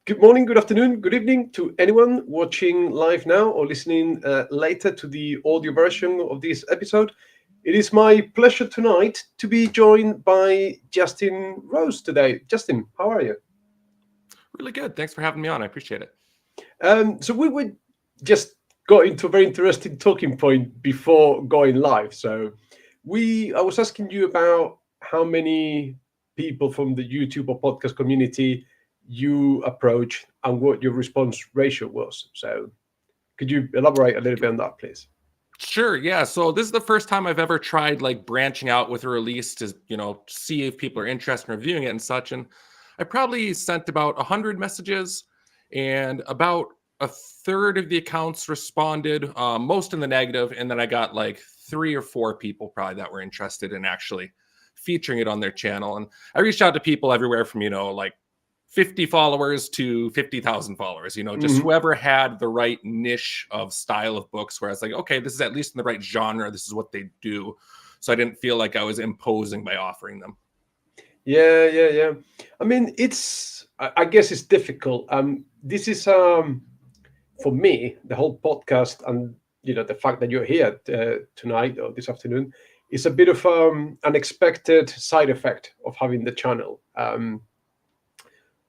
Good morning, good afternoon, good evening to anyone watching live now or listening later to the audio version of this episode. It is my pleasure tonight to be joined by Justin Rose today. Justin, how are you? Really good. Thanks for having me on. I appreciate it. So we would just got into a very interesting talking point before going live. I was asking you about how many people from the YouTube or podcast community you approach and what your response ratio was. So could you elaborate a little bit on that, please? Sure. Yeah. So this is the first time I've ever tried like branching out with a release to, see if people are interested in reviewing it and such. And I probably sent about 100 messages and about a third of the accounts responded, most in the negative. And then I got like 3 or 4 people probably that were interested in actually featuring it on their channel. And I reached out to people everywhere from, like 50 followers to 50,000 followers, just Mhm. whoever had the right niche of style of books where I was like, okay, this is at least in the right genre. This is what they do. So I didn't feel like I was imposing by offering them. Yeah. I mean, I guess it's difficult. This is for me, the whole podcast and the fact that you're here tonight or this afternoon is a bit of unexpected side effect of having the channel.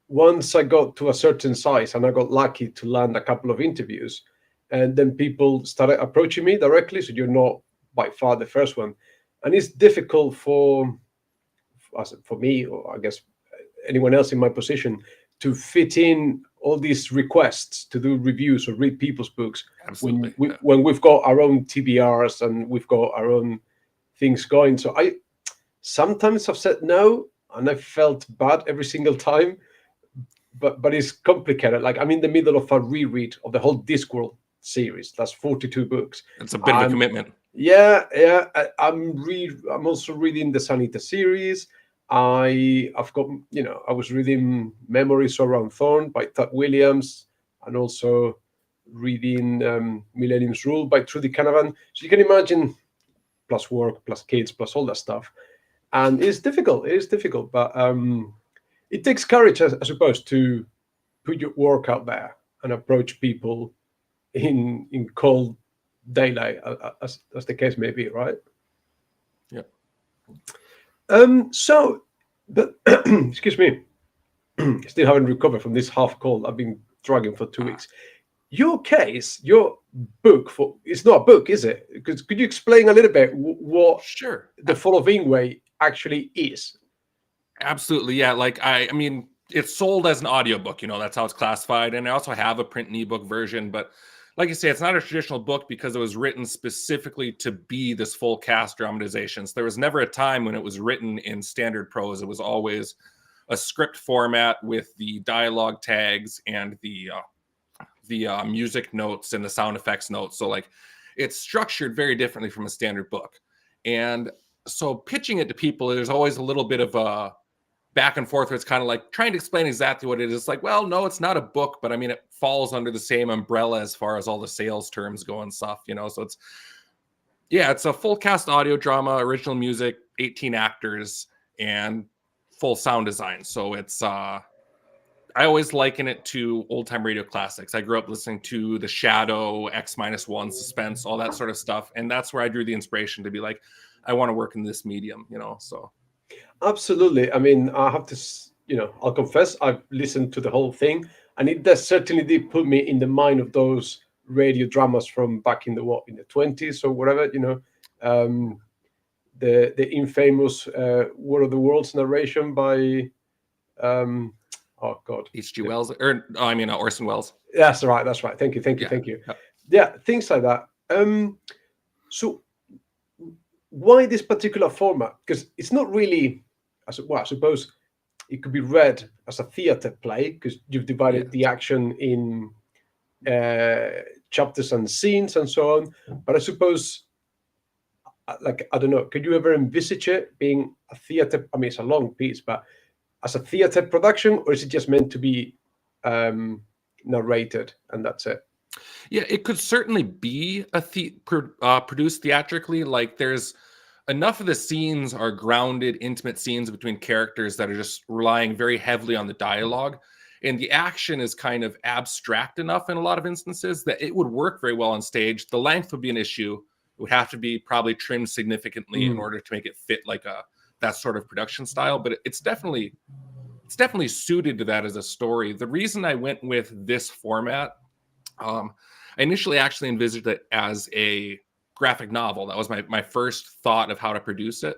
Once I got to a certain size and I got lucky to land a couple of interviews, and then people started approaching me directly. So you're not by far the first one, and it's difficult for me, or I guess anyone else in my position, to fit in all these requests to do reviews or read people's books Absolutely. Yeah. when we've got our own TBRs and we've got our own things going. So I sometimes have said no, and I felt bad every single time. But it's complicated. Like I'm in the middle of a reread of the whole Discworld series. That's 42 books. It's a bit of a And commitment. yeah. I'm also reading the Sanita series. I've got I was reading Memories Around Thorn by Todd Williams, and also reading Millennium's Rule by Trudy Canavan. So you can imagine, plus work, plus kids, plus all that stuff, and it's difficult. It is difficult, but it takes courage, I suppose, to put your work out there and approach people in cold daylight, as the case may be, right? Yeah. So, but excuse me, still haven't recovered from this half cold. I've been struggling for 2 weeks. Your case, your book for it's not a book, is it? Because could you explain a little bit what Sure. the Fall of Ingway actually is? Absolutely. Yeah. Like I mean, it's sold as an audiobook, that's how it's classified. And I also have a print and ebook version, but like you say, it's not a traditional book because it was written specifically to be this full cast dramatization. So there was never a time when it was written in standard prose. It was always a script format with the dialogue tags and the music notes and the sound effects notes. So like it's structured very differently from a standard book. And so pitching it to people, there's always a little bit of a back and forth where it's kind of like trying to explain exactly what it is. It's like, well, no, it's not a book, but I mean, it falls under the same umbrella as far as all the sales terms go and stuff, So it's a full cast audio drama, original music, 18 actors, and full sound design. So it's, I always liken it to old time radio classics. I grew up listening to The Shadow, X-1, Suspense, all that sort of stuff. And that's where I drew the inspiration to be like, I want to work in this medium, so. Absolutely. I mean, I have to, I'll confess, I've listened to the whole thing, and it does certainly did put me in the mind of those radio dramas from back in the 20s or whatever, the infamous War of the Worlds narration by, oh God, H.G. Wells, or I mean Orson Welles. That's right. That's right. Thank you. Yeah. Yeah, things like that. So why this particular format? Because it's not really, I suppose it could be read as a theatre play because you've divided the action in chapters and scenes and so on. But I suppose, like, I don't know, could you ever envisage it being a theatre? I mean, it's a long piece, but as a theatre production, or is it just meant to be narrated and that's it? Yeah, it could certainly be a produced theatrically. Like there's enough of the scenes are grounded, intimate scenes between characters that are just relying very heavily on the dialogue. And the action is kind of abstract enough in a lot of instances that it would work very well on stage. The length would be an issue. It would have to be probably trimmed significantly in order to make it fit like that sort of production style. But it's definitely suited to that as a story. The reason I went with this format, I initially actually envisaged it as a graphic novel. That was my first thought of how to produce it.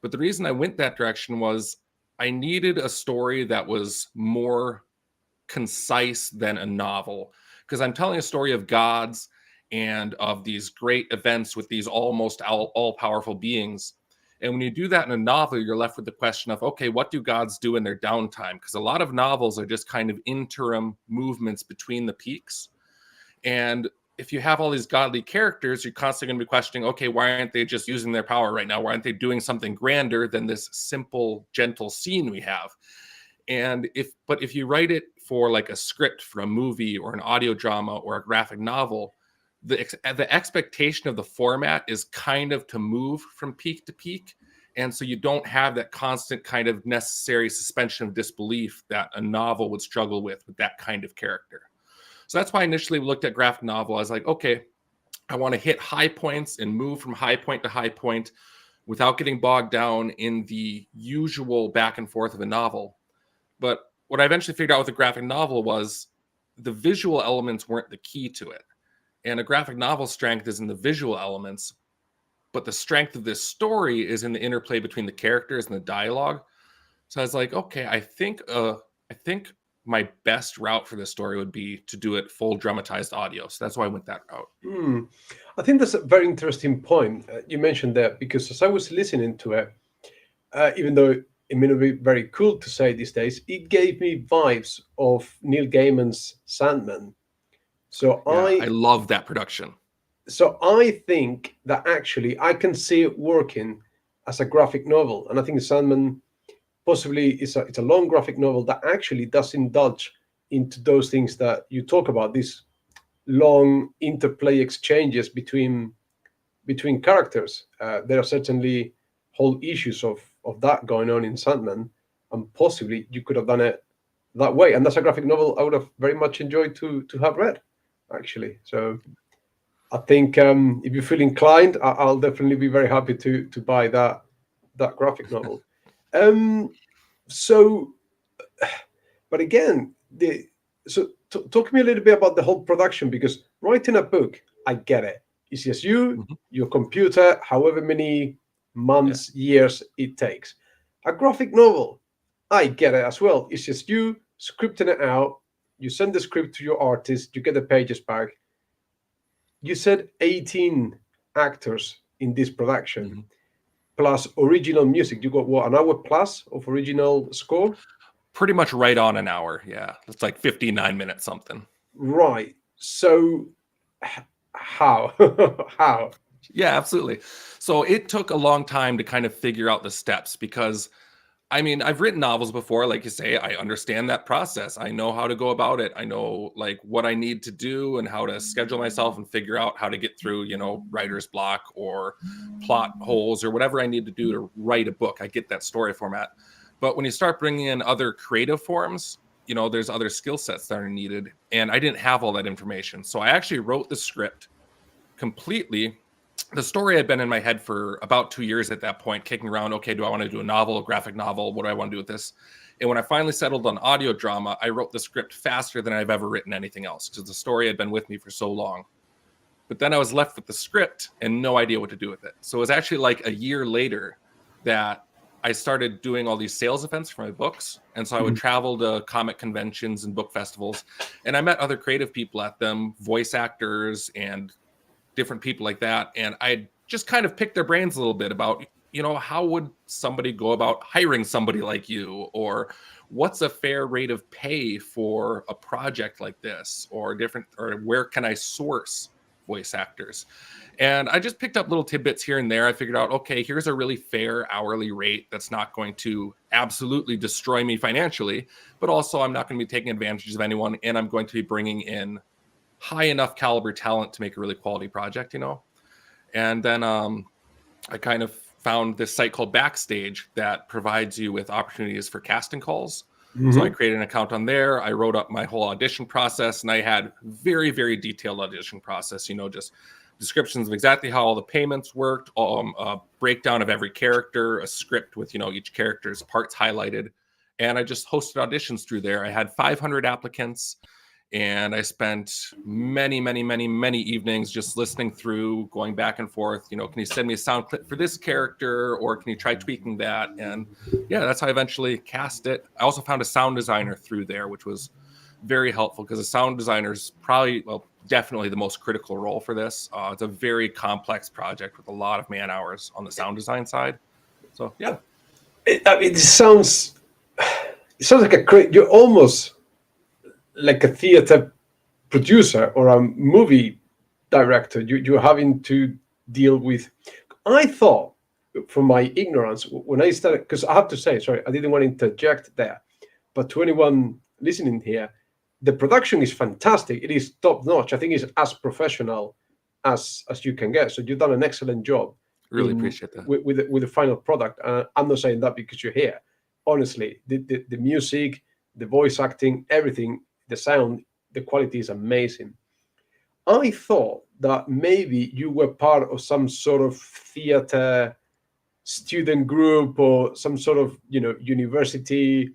But the reason I went that direction was I needed a story that was more concise than a novel, because I'm telling a story of gods and of these great events with these almost all-powerful beings. And when you do that in a novel, you're left with the question of, okay, what do gods do in their downtime? Because a lot of novels are just kind of interim movements between the peaks. And if you have all these godly characters, you're constantly going to be questioning, okay, why aren't they just using their power right now? Why aren't they doing something grander than this simple, gentle scene we have? And if you write it for like a script for a movie or an audio drama or a graphic novel, the expectation of the format is kind of to move from peak to peak. And so you don't have that constant kind of necessary suspension of disbelief that a novel would struggle with that kind of character. So that's why I initially looked at graphic novel. I was like, okay, I want to hit high points and move from high point to high point without getting bogged down in the usual back and forth of a novel. But what I eventually figured out with the graphic novel was the visual elements weren't the key to it. And a graphic novel strength is in the visual elements, but the strength of this story is in the interplay between the characters and the dialogue. So I was like, okay, I think my best route for this story would be to do it full dramatized audio. So that's why I went that route. I think that's a very interesting point you mentioned there, because as I was listening to it, even though it may not be very cool to say these days, it gave me vibes of Neil Gaiman's Sandman. So I love that production. So I think that actually I can see it working as a graphic novel, and I think Sandman possibly it's a long graphic novel that actually does indulge into those things that you talk about, these long interplay exchanges between characters. There are certainly whole issues of that going on in Sandman, and possibly you could have done it that way. And that's a graphic novel I would have very much enjoyed to have read, actually. So I think if you feel inclined, I'll definitely be very happy to buy that graphic novel. So, but again, talk to me a little bit about the whole production, because writing a book, I get it. It's just you, your computer, however many months, years it takes. A graphic novel, I get it as well. It's just you scripting it out. You send the script to your artist, you get the pages back. You said 18 actors in this production, plus original music. You got what, an hour plus of original score? Pretty much right on an hour. Yeah. It's like 59 minutes something. Right. So how? How? Yeah, absolutely. So it took a long time to kind of figure out the steps, because I mean, I've written novels before, like you say, I understand that process. I know how to go about it. I know like what I need to do and how to schedule myself and figure out how to get through, writer's block or plot holes or whatever I need to do to write a book. I get that story format. But when you start bringing in other creative forms, there's other skill sets that are needed. And I didn't have all that information. So I actually wrote the script completely. The story had been in my head for about 2 years at that point, kicking around, okay, do I want to do a novel, a graphic novel? What do I want to do with this? And when I finally settled on audio drama, I wrote the script faster than I've ever written anything else, because the story had been with me for so long. But then I was left with the script and no idea what to do with it. So it was actually like a year later that I started doing all these sales events for my books. And so I would travel to comic conventions and book festivals, and I met other creative people at them, voice actors and different people like that. And I just kind of picked their brains a little bit about, how would somebody go about hiring somebody like you? Or what's a fair rate of pay for a project like this? Or where can I source voice actors? And I just picked up little tidbits here and there. I figured out, okay, here's a really fair hourly rate that's not going to absolutely destroy me financially, but also I'm not going to be taking advantage of anyone, and I'm going to be bringing in high enough caliber talent to make a really quality project, And then I kind of found this site called Backstage that provides you with opportunities for casting calls. So I created an account on there. I wrote up my whole audition process, and I had very, very detailed audition process, just descriptions of exactly how all the payments worked, a breakdown of every character, a script with, each character's parts highlighted. And I just hosted auditions through there. I had 500 applicants, and I spent many, many, many, many evenings just listening through, going back and forth. Can you send me a sound clip for this character, or can you try tweaking that? And yeah, that's how I eventually cast it. I also found a sound designer through there, which was very helpful because a sound designer is probably, definitely the most critical role for this. It's a very complex project with a lot of man hours on the sound design side. So yeah, it sounds like you're almost like a theater producer or a movie director. You're having to deal with. I thought, from my ignorance, when I started, because I have to say, sorry, I didn't want to interject there, but to anyone listening here, the production is fantastic. It is top notch. I think it's as professional as you can get. So you've done an excellent job. Really appreciate that. With the final product. I'm not saying that because you're here. Honestly, the music, the voice acting, everything, the sound, the quality is amazing. I thought that maybe you were part of some sort of theater student group or some sort of university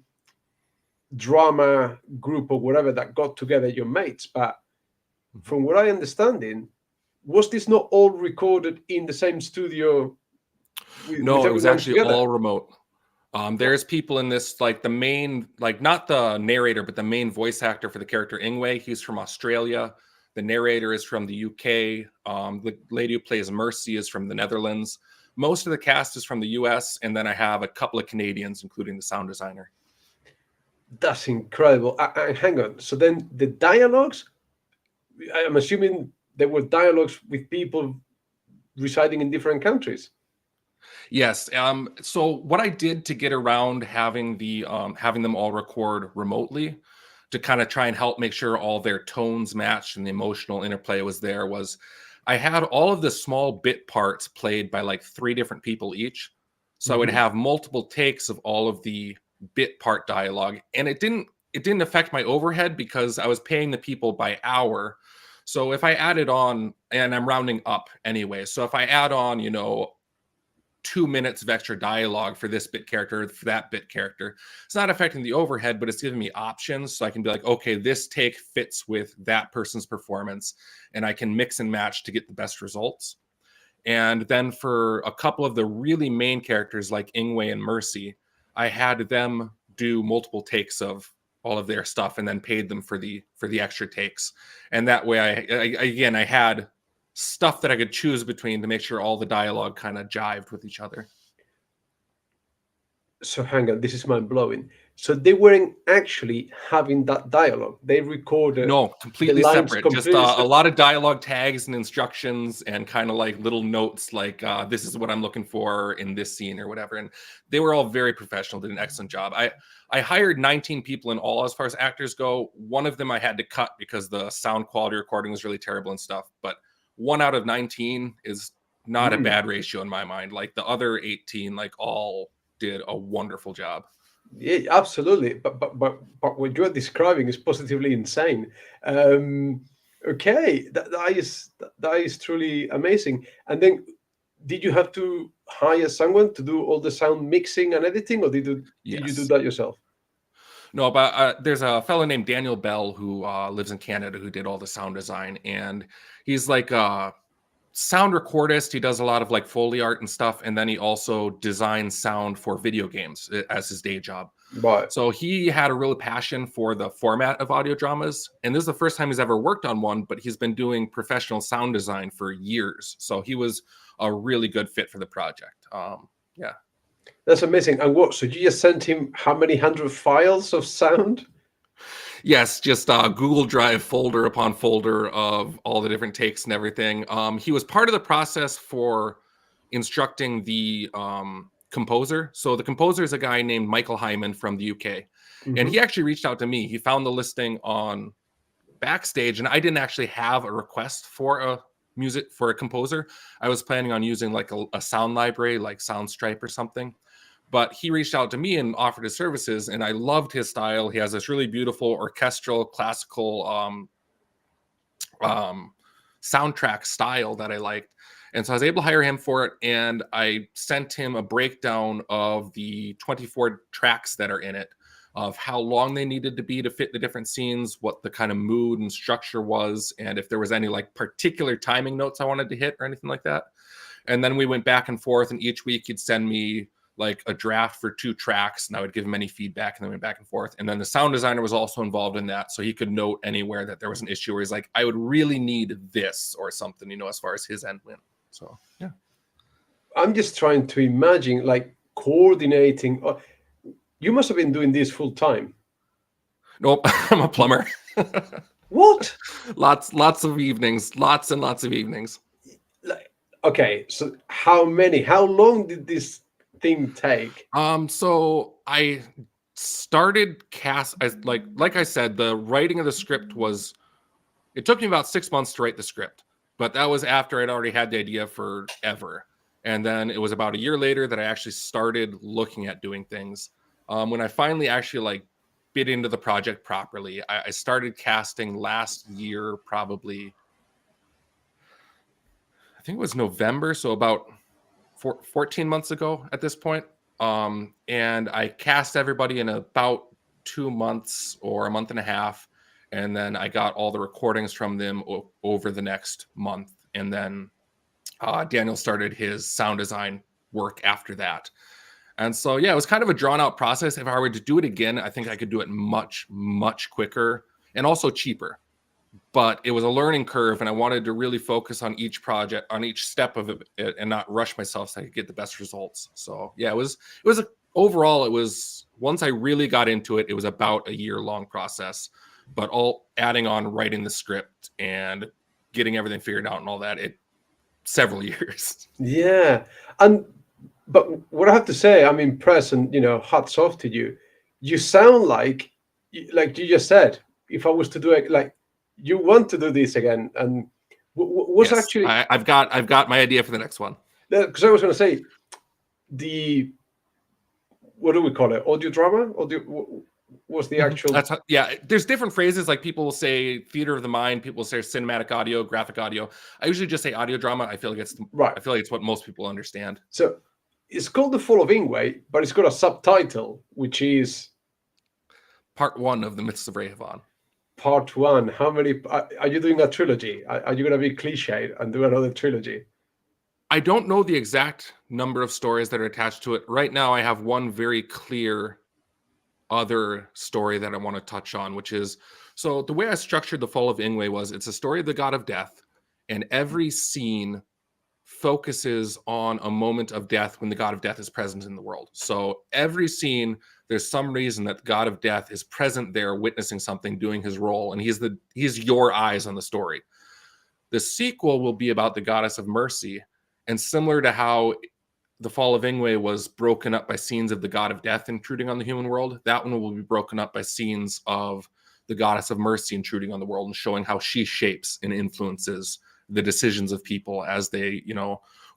drama group or whatever that got together your mates. But from what I understanding, was this not all recorded in the same studio? No, it was actually all remote. There's people in this, like the main, like not the narrator, but the main voice actor for the character Ingway. He's from Australia. The narrator is from the UK. The lady who plays Mercy is from the Netherlands. Most of the cast is from the US. And then I have a couple of Canadians, including the sound designer. That's incredible. Hang on. So then the dialogues, I'm assuming there were dialogues with people residing in different countries. Yes. So what I did to get around having them all record remotely to kind of try and help make sure all their tones matched and the emotional interplay was there was I had all of the small bit parts played by like 3 different people each. So I would have multiple takes of all of the bit part dialogue, and it didn't affect my overhead because I was paying the people by hour. So if I added on, and I'm rounding up anyway, so if I add on 2 minutes of extra dialogue for this bit character, for that bit character, it's not affecting the overhead, but it's giving me options. So I can be like, okay, this take fits with that person's performance, and I can mix and match to get the best results. And then for a couple of the really main characters like Ingway and Mercy, I had them do multiple takes of all of their stuff and then paid them for the extra takes. And that way I had stuff that I could choose between to make sure all the dialogue kind of jived with each other. So hang on, this is mind blowing. So they weren't actually having that dialogue. They recorded completely separate. Just a lot of dialogue tags and instructions and kind of like little notes like this is what I'm looking for in this scene or whatever. And they were all very professional, did an excellent job. I hired 19 people in all as far as actors go. One of them I had to cut because the sound quality recording was really terrible and stuff. But 1 out of 19 is not a bad ratio in my mind. Like the other 18, like all did a wonderful job. Yeah, absolutely. But what you're describing is positively insane. Okay, that is truly amazing. And then, did you have to hire someone to do all the sound mixing and editing, or did you do that yourself? No, but there's a fellow named Daniel Bell who lives in Canada who did all the sound design, and he's like a sound recordist. He does a lot of like Foley art and stuff, and then he also designs sound for video games as his day job. Right. So he had a real passion for the format of audio dramas, and this is the first time he's ever worked on one, but he's been doing professional sound design for years. So he was a really good fit for the project. Yeah. That's amazing. And what? So you just sent him how many hundred files of sound? Yes, just Google Drive folder upon folder of all the different takes and everything. He was part of the process for instructing the composer. So the composer is a guy named Michael Hyman from the UK. And he actually reached out to me. He found the listing on Backstage, and I didn't actually have a request for a composer. I was planning on using like a sound library, like Soundstripe or something. But he reached out to me and offered his services, and I loved his style. He has this really beautiful orchestral, classical soundtrack style that I liked. And so I was able to hire him for it, and I sent him a breakdown of the 24 tracks that are in it, of how long they needed to be to fit the different scenes, what the kind of mood and structure was, and if there was any like particular timing notes I wanted to hit or anything like that. And then we went back and forth, and each week he'd send me like a draft for 2 tracks, and I would give him any feedback, and then went back and forth. And then the sound designer was also involved in that, so he could note anywhere that there was an issue where he's like, I would really need this or something, you know, as far as his end went. So yeah, I'm just trying to imagine like coordinating. You must have been doing this full time. nope. I'm a plumber. What? lots of evenings, lots and lots of evenings. Like, okay, so how long did this thing take? So I started like I said, the writing of the script it took me about 6 months to write the script, but that was after I'd already had the idea forever. And then it was about a year later that I actually started looking at doing things. When I finally actually like bit into the project properly, I started casting last year, probably, I think it was November. So about 14 months ago at this point. And I cast everybody in about 2 months or a month and a half. And then I got all the recordings from them over the next month. And then Daniel started his sound design work after that. And so, yeah, it was kind of a drawn out process. If I were to do it again, I think I could do it much, much quicker and also cheaper. But it was a learning curve, and I wanted to really focus on each project, on each step of it, and not rush myself so I could get the best results. So yeah, overall, it was, once I really got into it, it was about a year-long process. But all adding on writing the script and getting everything figured out and all that, several years. Yeah, but what I have to say, I'm impressed, and hats off to you. You sound like you just said, if I was to do it, like you want to do this again, and was Yes, actually I've got my idea for the next one. Because I was going to say what do we call it? Audio drama? Was the actual? There's different phrases. Like people will say theater of the mind, people will say cinematic audio, graphic audio. I usually just say audio drama. I feel like it's right. I feel like it's what most people understand. So it's called The Fall of Ingway, but it's got a subtitle, which is Part 1 of the Myths of Rehavan. Part 1. How many are you doing a trilogy? Are you going to be cliched and do another trilogy? I don't know the exact number of stories that are attached to it. Right now, I have one very clear other story that I want to touch on, which is, so the way I structured The Fall of Ingway was, it's a story of the god of death, and every scene focuses on a moment of death when the god of death is present in the world. So every scene, there's some reason that the god of death is present there, witnessing something, doing his role, and he's your eyes on the story. The sequel will be about the goddess of mercy, and similar to how The Fall of Ingway was broken up by scenes of the god of death intruding on the human world, that one will be broken up by scenes of the goddess of mercy intruding on the world and showing how she shapes and influences the decisions of people as they,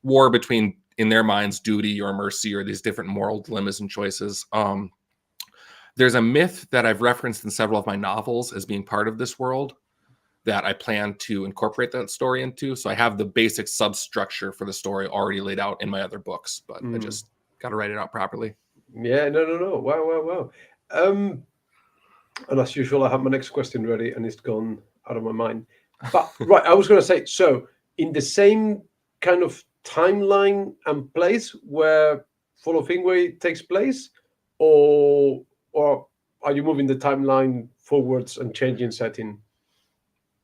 war between, in their minds, duty or mercy or these different moral dilemmas and choices. There's a myth that I've referenced in several of my novels as being part of this world that I plan to incorporate that story into. So I have the basic substructure for the story already laid out in my other books, but I just got to write it out properly. Yeah, no. Wow. And as usual, I have my next question ready and it's gone out of my mind. But right, I was going to say, so in the same kind of timeline and place where Fall of Ingway takes place, or are you moving the timeline forwards and changing setting?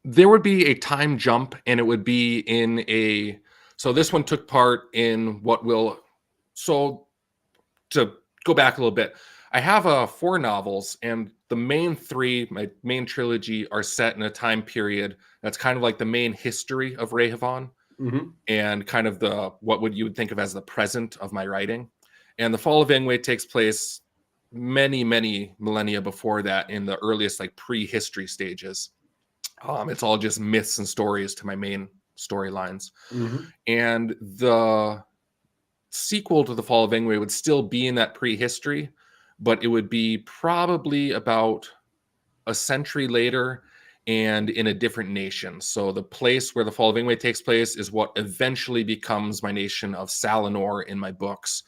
There would be a time jump, and it would be so this one took part in so to go back a little bit, I have 4 novels, and the main 3, my main trilogy, are set in a time period that's kind of like the main history of Rehavan, and kind of you would think of as the present of my writing. And The Fall of Ingway takes place many, many millennia before that, in the earliest like prehistory stages. It's all just myths and stories to my main storylines. And the sequel to the Fall of Ingway would still be in that prehistory, but it would be probably about a century later and in a different nation. So the place where the Fall of Ingway takes place is what eventually becomes my nation of Salinor in my books.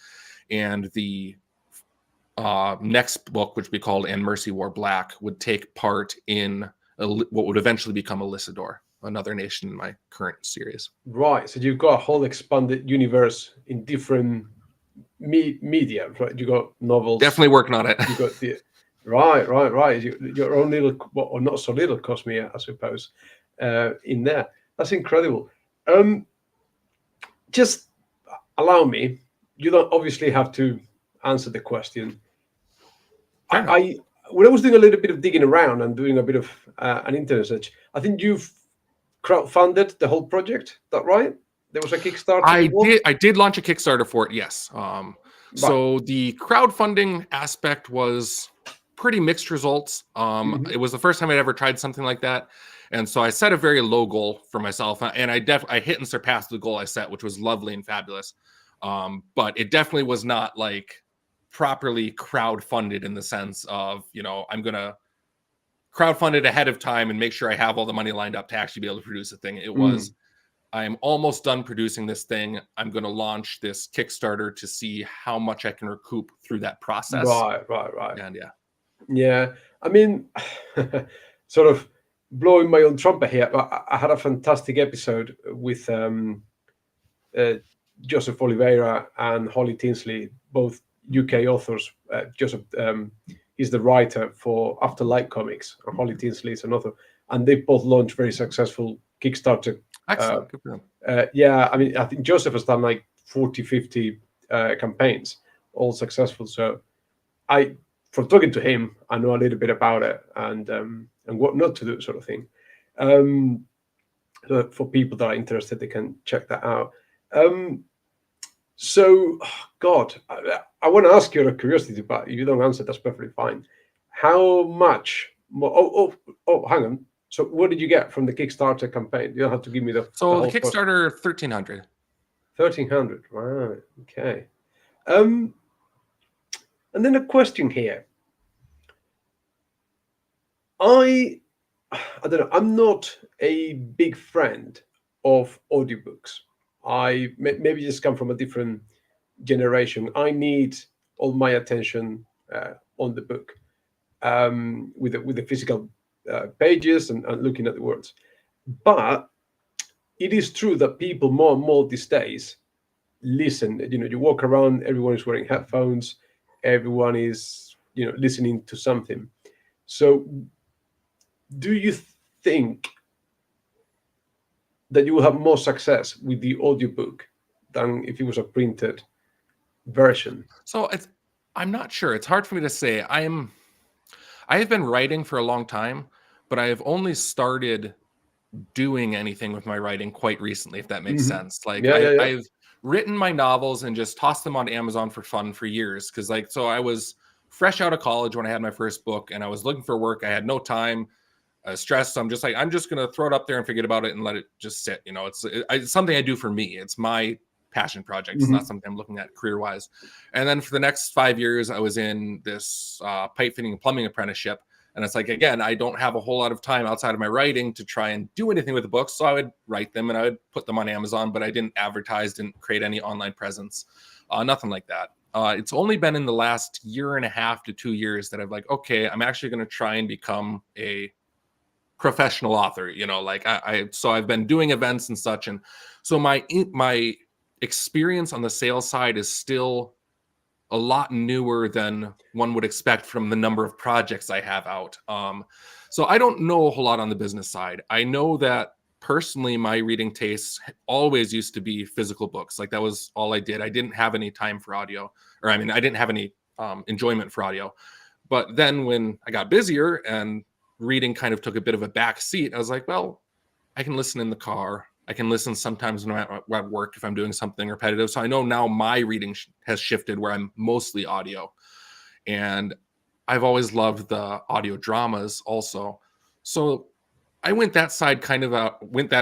And the next book, which we called And Mercy Wore Black, would take part in what would eventually become Elisador, another nation in my current series. Right. So you've got a whole expanded universe in different media, right? You got novels. Definitely working on it. You got the right. Your own little, or not so little, Cosmere, I suppose, in there. That's incredible. Just allow me. You don't obviously have to answer the question. When I was doing a little bit of digging around and doing a bit of an internet search, I think you've crowdfunded the whole project. Is that right? There was a Kickstarter. I did launch a Kickstarter for it. Yes. So the crowdfunding aspect was pretty mixed results. It was the first time I'd ever tried something like that. And so I set a very low goal for myself, and I hit and surpassed the goal I set, which was lovely and fabulous. But it definitely was not like properly crowdfunded in the sense of, I'm going to crowdfund it ahead of time and make sure I have all the money lined up to actually be able to produce a thing. It was, I'm almost done producing this thing. I'm going to launch this Kickstarter to see how much I can recoup through that process. Right. And yeah. I mean, sort of blowing my own trumpet here. I had a fantastic episode with Joseph Oliveira and Holly Tinsley, both UK authors. Joseph is the writer for Afterlight Comics, and Holly Tinsley is an author, and they both launched very successful Kickstarter. Excellent. Yeah, I mean, I think Joseph has done like 40, 50 campaigns, all successful. So from talking to him, I know a little bit about it and what not to do, sort of thing. So for people that are interested, they can check that out. So, God, I want to ask you out of curiosity, but if you don't answer, that's perfectly fine. How much more? Oh, hang on. So, what did you get from the Kickstarter campaign? You don't have to give me the. So the Kickstarter, 1,300. 1,300. Right. Okay. And then a question here. I don't know. I'm not a big friend of audiobooks. I maybe just come from a different generation. I need all my attention on the book, with the physical pages and looking at the words. But it is true that people more and more these days listen. You walk around, everyone is wearing headphones, everyone is listening to something. So, do you think that you will have more success with the audiobook than if it was a printed version? So I'm not sure. It's hard for me to say. I have been writing for a long time, but I have only started doing anything with my writing quite recently, if that makes sense. Like I've written my novels and just tossed them on Amazon for fun for years. Cause so I was fresh out of college when I had my first book and I was looking for work. I had no time. Stressed. So I'm just going to throw it up there and forget about it and let it just sit. It's something I do for me. It's my passion project. It's not something I'm looking at career wise. And then for the next 5 years, I was in this pipe fitting and plumbing apprenticeship. And it's like, again, I don't have a whole lot of time outside of my writing to try and do anything with the books. So I would write them and I would put them on Amazon, but I didn't advertise, didn't create any online presence, nothing like that. It's only been in the last 1.5 to 2 years that I've like, okay, I'm actually going to try and become a professional author. So I've been doing events and such, and so my experience on the sales side is still a lot newer than one would expect from the number of projects I have out. So I don't know a whole lot on the business side. I know that personally my reading tastes always used to be physical books. Like that was all I did. I didn't have any time for audio, I didn't have any enjoyment for audio. But then when I got busier and reading kind of took a bit of a back seat, I was like, well, I can listen in the car. I can listen sometimes when I'm at work if I'm doing something repetitive. So I know now my reading has shifted where I'm mostly audio. And I've always loved the audio dramas also. So I went that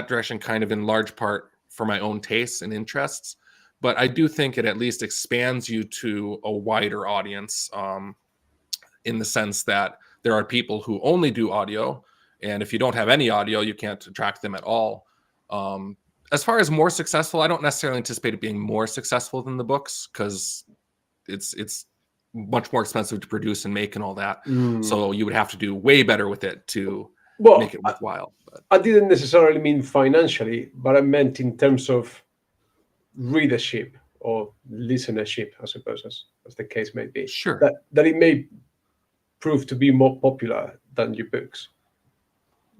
direction kind of in large part for my own tastes and interests. but I do think it at least expands you to a wider audience, in the sense that there are people who only do audio, and if you don't have any audio, you can't attract them at all. As far as more successful, I don't necessarily anticipate it being more successful than the books, because it's much more expensive to produce and make and all that. So you would have to do way better with it to make it worthwhile. But I didn't necessarily mean financially, but I meant in terms of readership or listenership, I suppose, as the case may be. Sure. That it may prove to be more popular than your books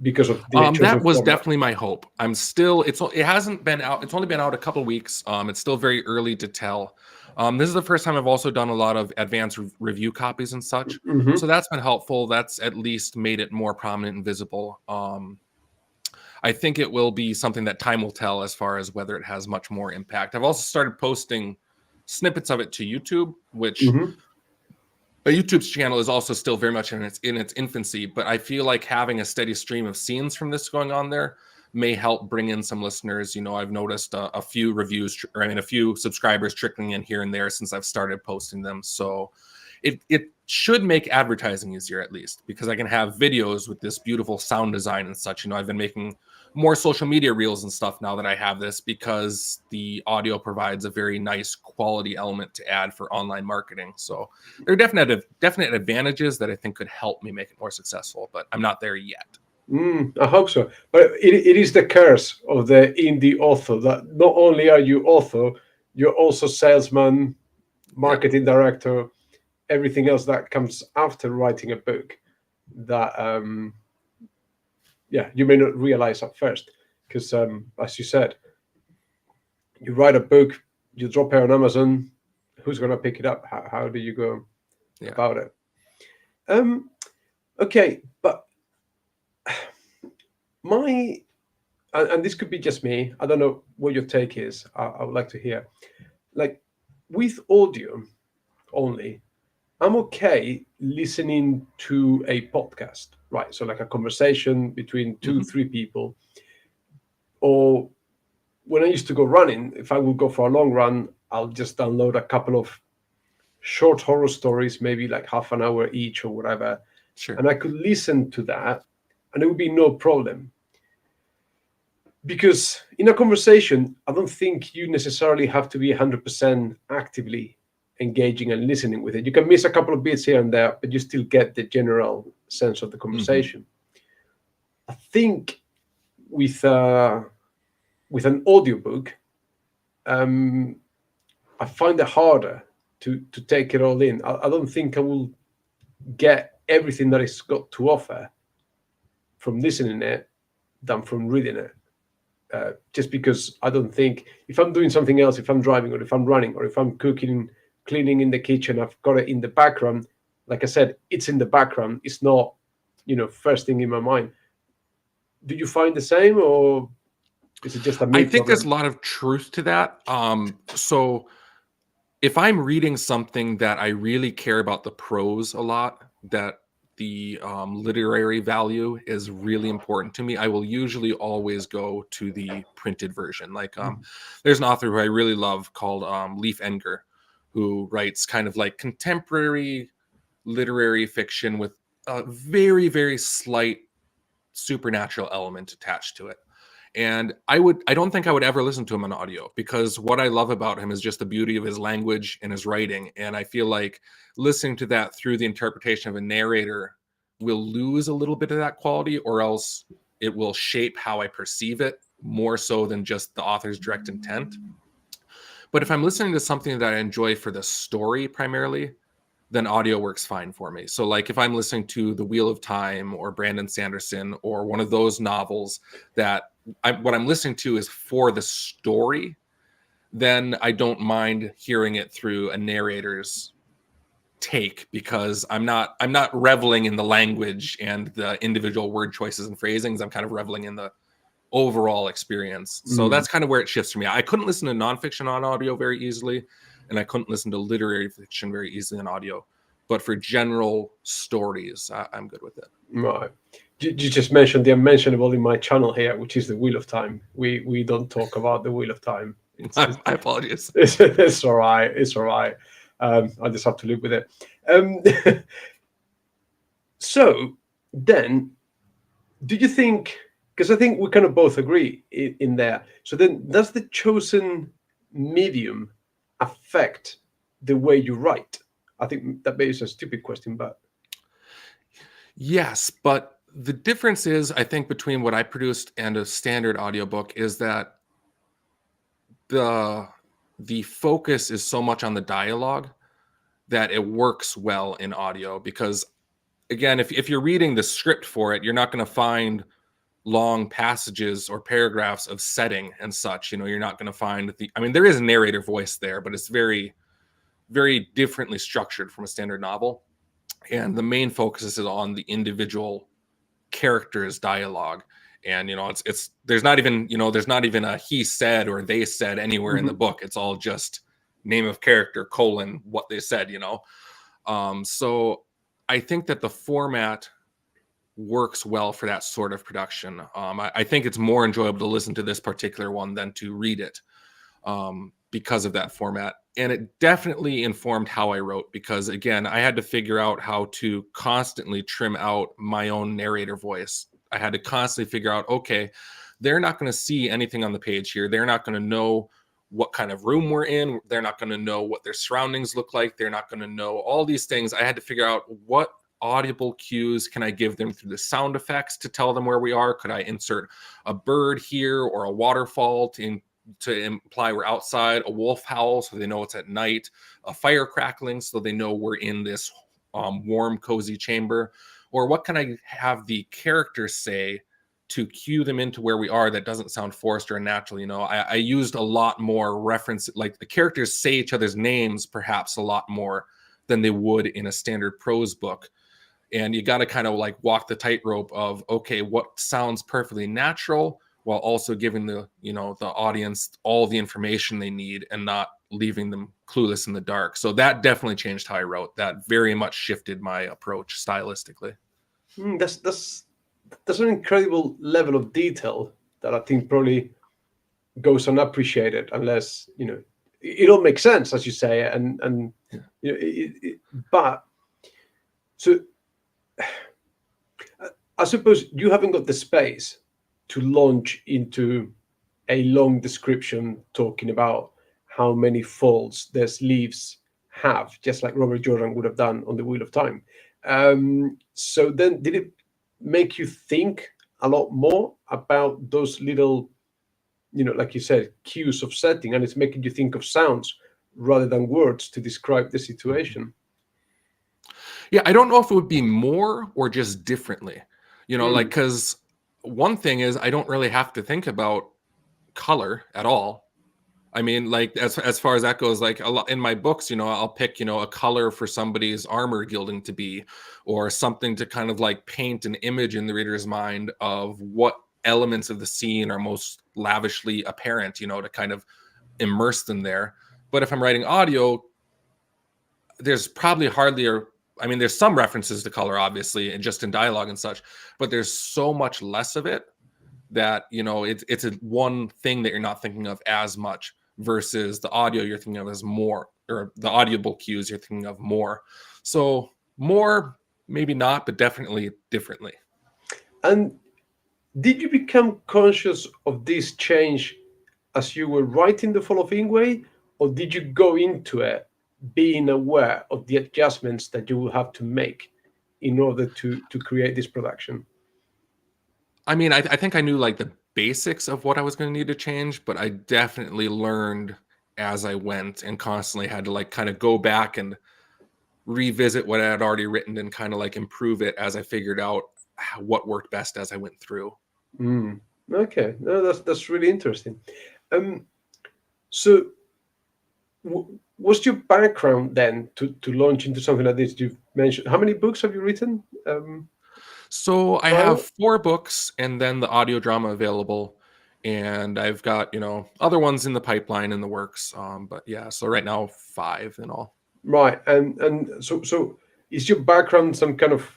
because of the that was definitely my hope. It hasn't been out. It's only been out a couple of weeks. It's still very early to tell. This is the first time I've also done a lot of advanced review copies and such. So that's been helpful. That's at least made it more prominent and visible. I think it will be something that time will tell as far as whether it has much more impact. I've also started posting snippets of it to YouTube, which a YouTube's channel is also still very much in its infancy, but I feel like having a steady stream of scenes from this going on there may help bring in some listeners. I've noticed a few reviews, a few subscribers trickling in here and there since I've started posting them. So it should make advertising easier, at least, because I can have videos with this beautiful sound design and such. I've been making more social media reels and stuff now that I have this, because the audio provides a very nice quality element to add for online marketing. So there are definite advantages that I think could help me make it more successful, but I'm not there yet. I hope so. But it is the curse of the indie author that not only are you author, you're also salesman, marketing director, everything else that comes after writing a book that you may not realize at first, because as you said, you write a book, you drop it on Amazon, who's going to pick it up? How do you go about it? Okay, but and this could be just me, I don't know what your take is. I would like to hear, like, with audio only, I'm okay listening to a podcast, right? So like a conversation between 2-3 people. Or when I used to go running, if I would go for a long run, I'll just download a couple of short horror stories, maybe like half an hour each or whatever. Sure. And I could listen to that and it would be no problem. Because in a conversation, I don't think you necessarily have to be 100% actively engaging and listening with it. You can miss a couple of bits here and there, but you still get the general sense of the conversation. I think with an audiobook, I find it harder to take it all in. I don't think I will get everything that it's got to offer from listening it than from reading it. Just because I don't think, if I'm doing something else, if I'm driving or if I'm running or if I'm cooking, cleaning in the kitchen, I've got it in the background. Like I said, it's in the background. It's not, first thing in my mind. Do you find the same, or is it just a me I think problem? there's a lot of truth to that. So if I'm reading something that I really care about the prose a lot, that the literary value is really important to me, I will usually always go to the printed version. Like there's an author who I really love called Leif Enger, who writes kind of like contemporary literary fiction with a very, very slight supernatural element attached to it. And I don't think I would ever listen to him on audio, because what I love about him is just the beauty of his language and his writing. And I feel like listening to that through the interpretation of a narrator will lose a little bit of that quality, or else it will shape how I perceive it more so than just the author's direct intent. But if I'm listening to something that I enjoy for the story primarily, then audio works fine for me. So like if I'm listening to The Wheel of Time or Brandon Sanderson or one of those novels that what I'm listening to is for the story, then I don't mind hearing it through a narrator's take, because I'm not reveling in the language and the individual word choices and phrasings. I'm kind of reveling in the overall experience. So that's kind of where it shifts for me. I couldn't listen to nonfiction on audio very easily, and I couldn't listen to literary fiction very easily on audio. But for general stories, I'm good with it. Right. You just mentioned the unmentionable in my channel here, which is The Wheel of Time. We don't talk about The Wheel of Time My apologies. It's all right. It's all right. I just have to live with it. So then, do you think? Because I think we kind of both agree in there. So then, does the chosen medium affect the way you write? I think that maybe is a stupid question, but Yes, but the difference is, I think, between what I produced and a standard audiobook is that the focus is so much on the dialogue that it works well in audio. Because again, if you're reading the script for it, you're not going to find long passages or paragraphs of setting and such. You're not going to find I mean, there is a narrator voice there, but it's very, very differently structured from a standard novel. And the main focus is on the individual characters' dialogue. And it's there's not even a he said or they said anywhere in the book. It's all just name of character colon what they said. So I think that the format works well for that sort of production. I think it's more enjoyable to listen to this particular one than to read it, because of that format. And it definitely informed how I wrote, because again, I had to figure out how to constantly trim out my own narrator voice. I had to constantly figure out, okay, they're not going to see anything on the page here. They're not going to know what kind of room we're in. They're not going to know what their surroundings look like. They're not going to know all these things. I had to figure out what audible cues can I give them through the sound effects to tell them where we are. Could I insert a bird here or a waterfall to imply we're outside, a wolf howl so they know it's at night, a fire crackling so they know we're in this warm, cozy chamber? Or what can I have the characters say to cue them into where we are that doesn't sound forced or unnatural? I used a lot more reference, like the characters say each other's names perhaps a lot more than they would in a standard prose book. And you got to kind of like walk the tightrope of, okay, what sounds perfectly natural while also giving the audience all the information they need and not leaving them clueless in the dark. So that definitely changed how I wrote. That very much shifted my approach stylistically. That's an incredible level of detail that I think probably goes unappreciated unless it all makes sense as you say, and but so I suppose you haven't got the space to launch into a long description talking about how many folds their sleeves have, just like Robert Jordan would have done on The Wheel of Time. So then, did it make you think a lot more about those little, like you said, cues of setting, and it's making you think of sounds rather than words to describe the situation? Yeah, I don't know if it would be more or just differently, like, because one thing is I don't really have to think about color at all. I mean, like, as far as that goes, like a lot in my books, I'll pick, a color for somebody's armor gilding to be, or something to kind of like paint an image in the reader's mind of what elements of the scene are most lavishly apparent, to kind of immerse them there. But if I'm writing audio, there's probably hardly I mean, there's some references to color, obviously, and just in dialogue and such, but there's so much less of it that, it's a one thing that you're not thinking of as much versus the audio you're thinking of as more, or the audible cues you're thinking of more. So more, maybe not, but definitely differently. And did you become conscious of this change as you were writing The Fall of Ingway, or did you go into it being aware of the adjustments that you will have to make in order to create this production? I mean, I think I knew like the basics of what I was going to need to change, but I definitely learned as I went and constantly had to like kind of go back and revisit what I had already written and kind of like improve it as I figured out what worked best as I went through. Okay, no, that's really interesting. So, what's your background then to launch into something like this? You've mentioned how many books have you written? So I have 4 books and then the audio drama available, and I've got other ones in the pipeline in the works. But yeah, so right now 5 in all. Right, and so is your background some kind of,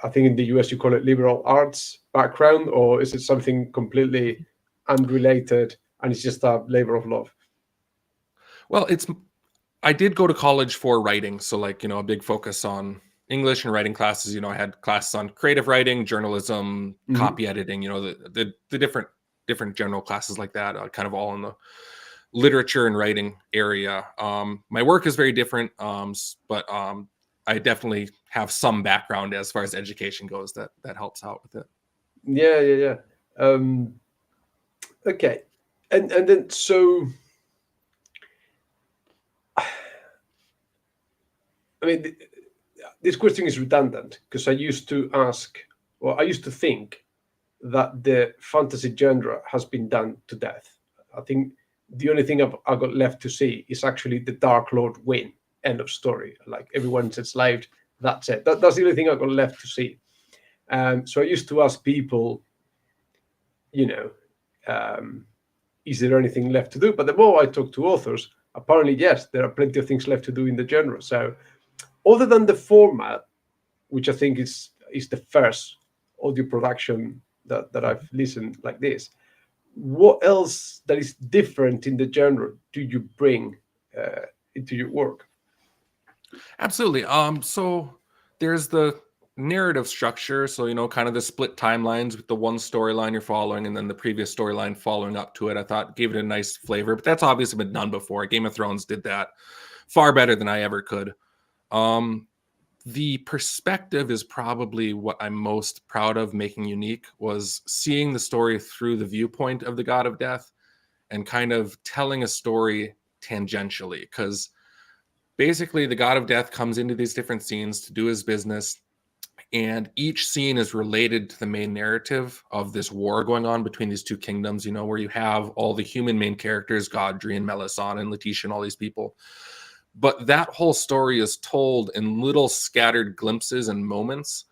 I think in the US you call it liberal arts background, or is it something completely unrelated and it's just a labor of love? Well, I did go to college for writing, so like, a big focus on English and writing classes. I had classes on creative writing, journalism, Mhm. copy editing. The different general classes like that, kind of all in the literature and writing area. My work is very different, but I definitely have some background as far as education goes that helps out with it. Yeah, yeah, yeah. Okay, and then so I mean, this question is redundant because I used to ask, or I used to think that the fantasy genre has been done to death. I think the only thing I've got left to see is actually the Dark Lord win. End of story. Like everyone's enslaved. That's it. That's the only thing I've got left to see. So I used to ask people, you know, um, is there anything left to do? But the more I talk to authors, apparently, yes, there are plenty of things left to do in the genre. So, other than the format, which I think is the first audio production that I've listened like this, what else that is different in the genre do you bring into your work? Absolutely. So there's the narrative structure. So, kind of the split timelines with the one storyline you're following and then the previous storyline following up to it. I thought gave it a nice flavor, but that's obviously been done before. Game of Thrones did that far better than I ever could. Um, the perspective is probably what I'm most proud of making unique, was seeing the story through the viewpoint of the god of death and kind of telling a story tangentially, because basically the god of death comes into these different scenes to do his business, and each scene is related to the main narrative of this war going on between these two kingdoms, where you have all the human main characters, Godry and Melisandre and Letitia and all these people. But that whole story is told in little scattered glimpses and moments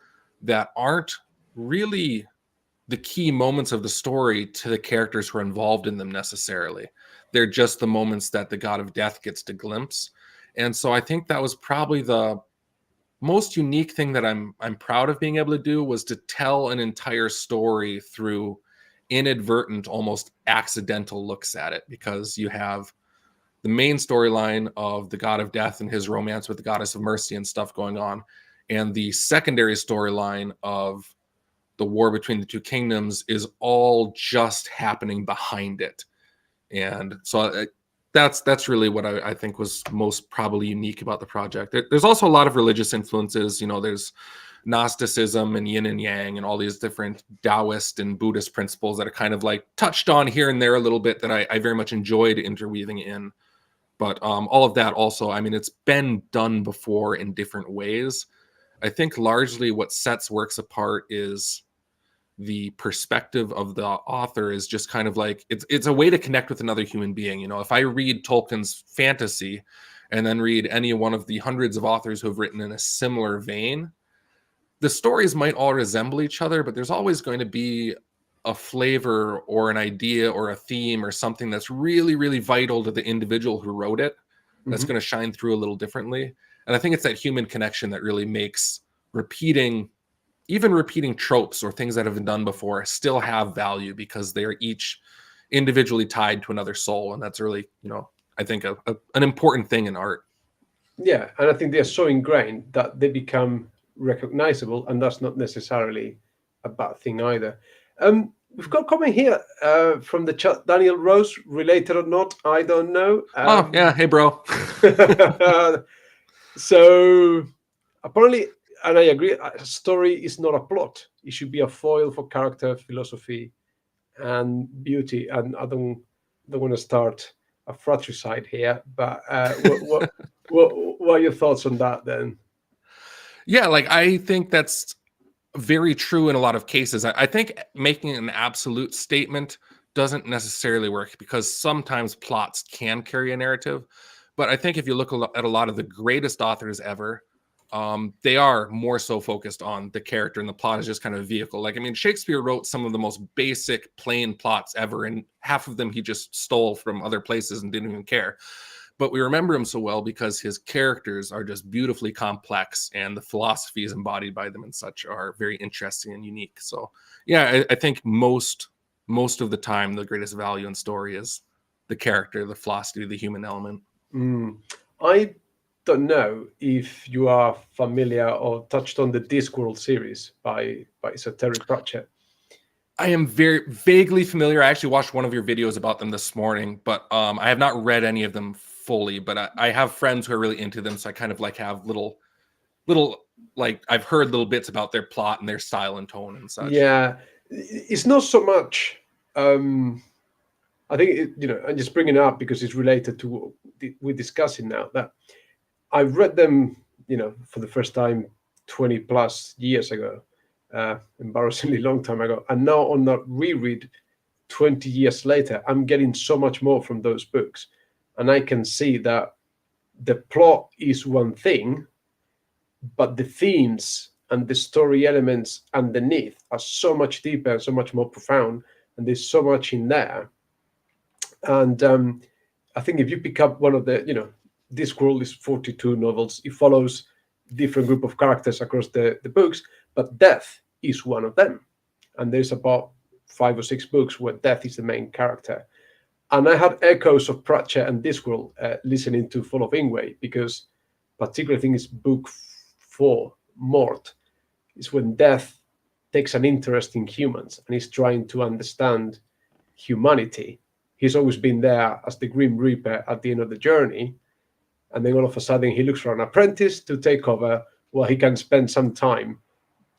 that aren't really the key moments of the story to the characters who are involved in them necessarily. They're just the moments that the god of death gets to glimpse. And so I think that was probably the most unique thing that I'm proud of being able to do, was to tell an entire story through inadvertent, almost accidental looks at it, because you have the main storyline of the god of death and his romance with the goddess of mercy and stuff going on, and the secondary storyline of the war between the two kingdoms is all just happening behind it. And so that's really what I think was most probably unique about the project. There's also a lot of religious influences. There's Gnosticism and yin and yang and all these different Taoist and Buddhist principles that are kind of like touched on here and there a little bit, that I very much enjoyed interweaving in. But all of that also, I mean, it's been done before in different ways. I think largely what sets works apart is the perspective of the author is just kind of like, it's a way to connect with another human being. If I read Tolkien's fantasy and then read any one of the hundreds of authors who have written in a similar vein, the stories might all resemble each other, but there's always going to be a flavor or an idea or a theme or something that's really, really vital to the individual who wrote it, that's Mhm. going to shine through a little differently. And I think it's that human connection that really makes repeating tropes or things that have been done before still have value, because they're each individually tied to another soul. And that's really, I think an important thing in art. Yeah, and I think they're so ingrained that they become recognizable, and that's not necessarily a bad thing either. We've got a comment here from the chat. Daniel Rose, related or not, I don't know. Oh yeah. Hey bro. So apparently, and I agree, a story is not a plot. It should be a foil for character, philosophy, and beauty. And I don't want to start a fratricide here, but what are your thoughts on that then? Yeah, like I think that's very true in a lot of cases. I think making an absolute statement doesn't necessarily work, because sometimes plots can carry a narrative. But I think if you look at a lot of the greatest authors ever, they are more so focused on the character, and the plot is just kind of a vehicle. Like, I mean, Shakespeare wrote some of the most basic, plain plots ever, and half of them he just stole from other places and didn't even care. But we remember him so well because his characters are just beautifully complex, and the philosophies embodied by them and such are very interesting and unique. So yeah, I think most of the time the greatest value in story is the character, the philosophy, the human element. Mm. I don't know if you are familiar or touched on the Discworld series by Sir Terry Pratchett. I am very vaguely familiar. I actually watched one of your videos about them this morning, but I have not read any of them fully. But I have friends who are really into them, so I kind of like have little like I've heard little bits about their plot and their style and tone and such. Yeah, it's not so much. I think I'm just bringing it up because it's related to what we're discussing now. That I read them, for the first time 20 plus years ago, embarrassingly long time ago, and now on the reread 20 years later, I'm getting so much more from those books, and I can see that the plot is one thing, but the themes and the story elements underneath are so much deeper and so much more profound, and there's so much in there. And I think if you pick up one of this world is 42 novels. It follows different group of characters across the books, but death is one of them. And there's about 5 or 6 books where death is the main character. And I had echoes of Pratchett and Discworld listening to Fall of Ingway, because particularly I think it's book 4, Mort, is when death takes an interest in humans and is trying to understand humanity. He's always been there as the Grim Reaper at the end of the journey, and then all of a sudden he looks for an apprentice to take over while he can spend some time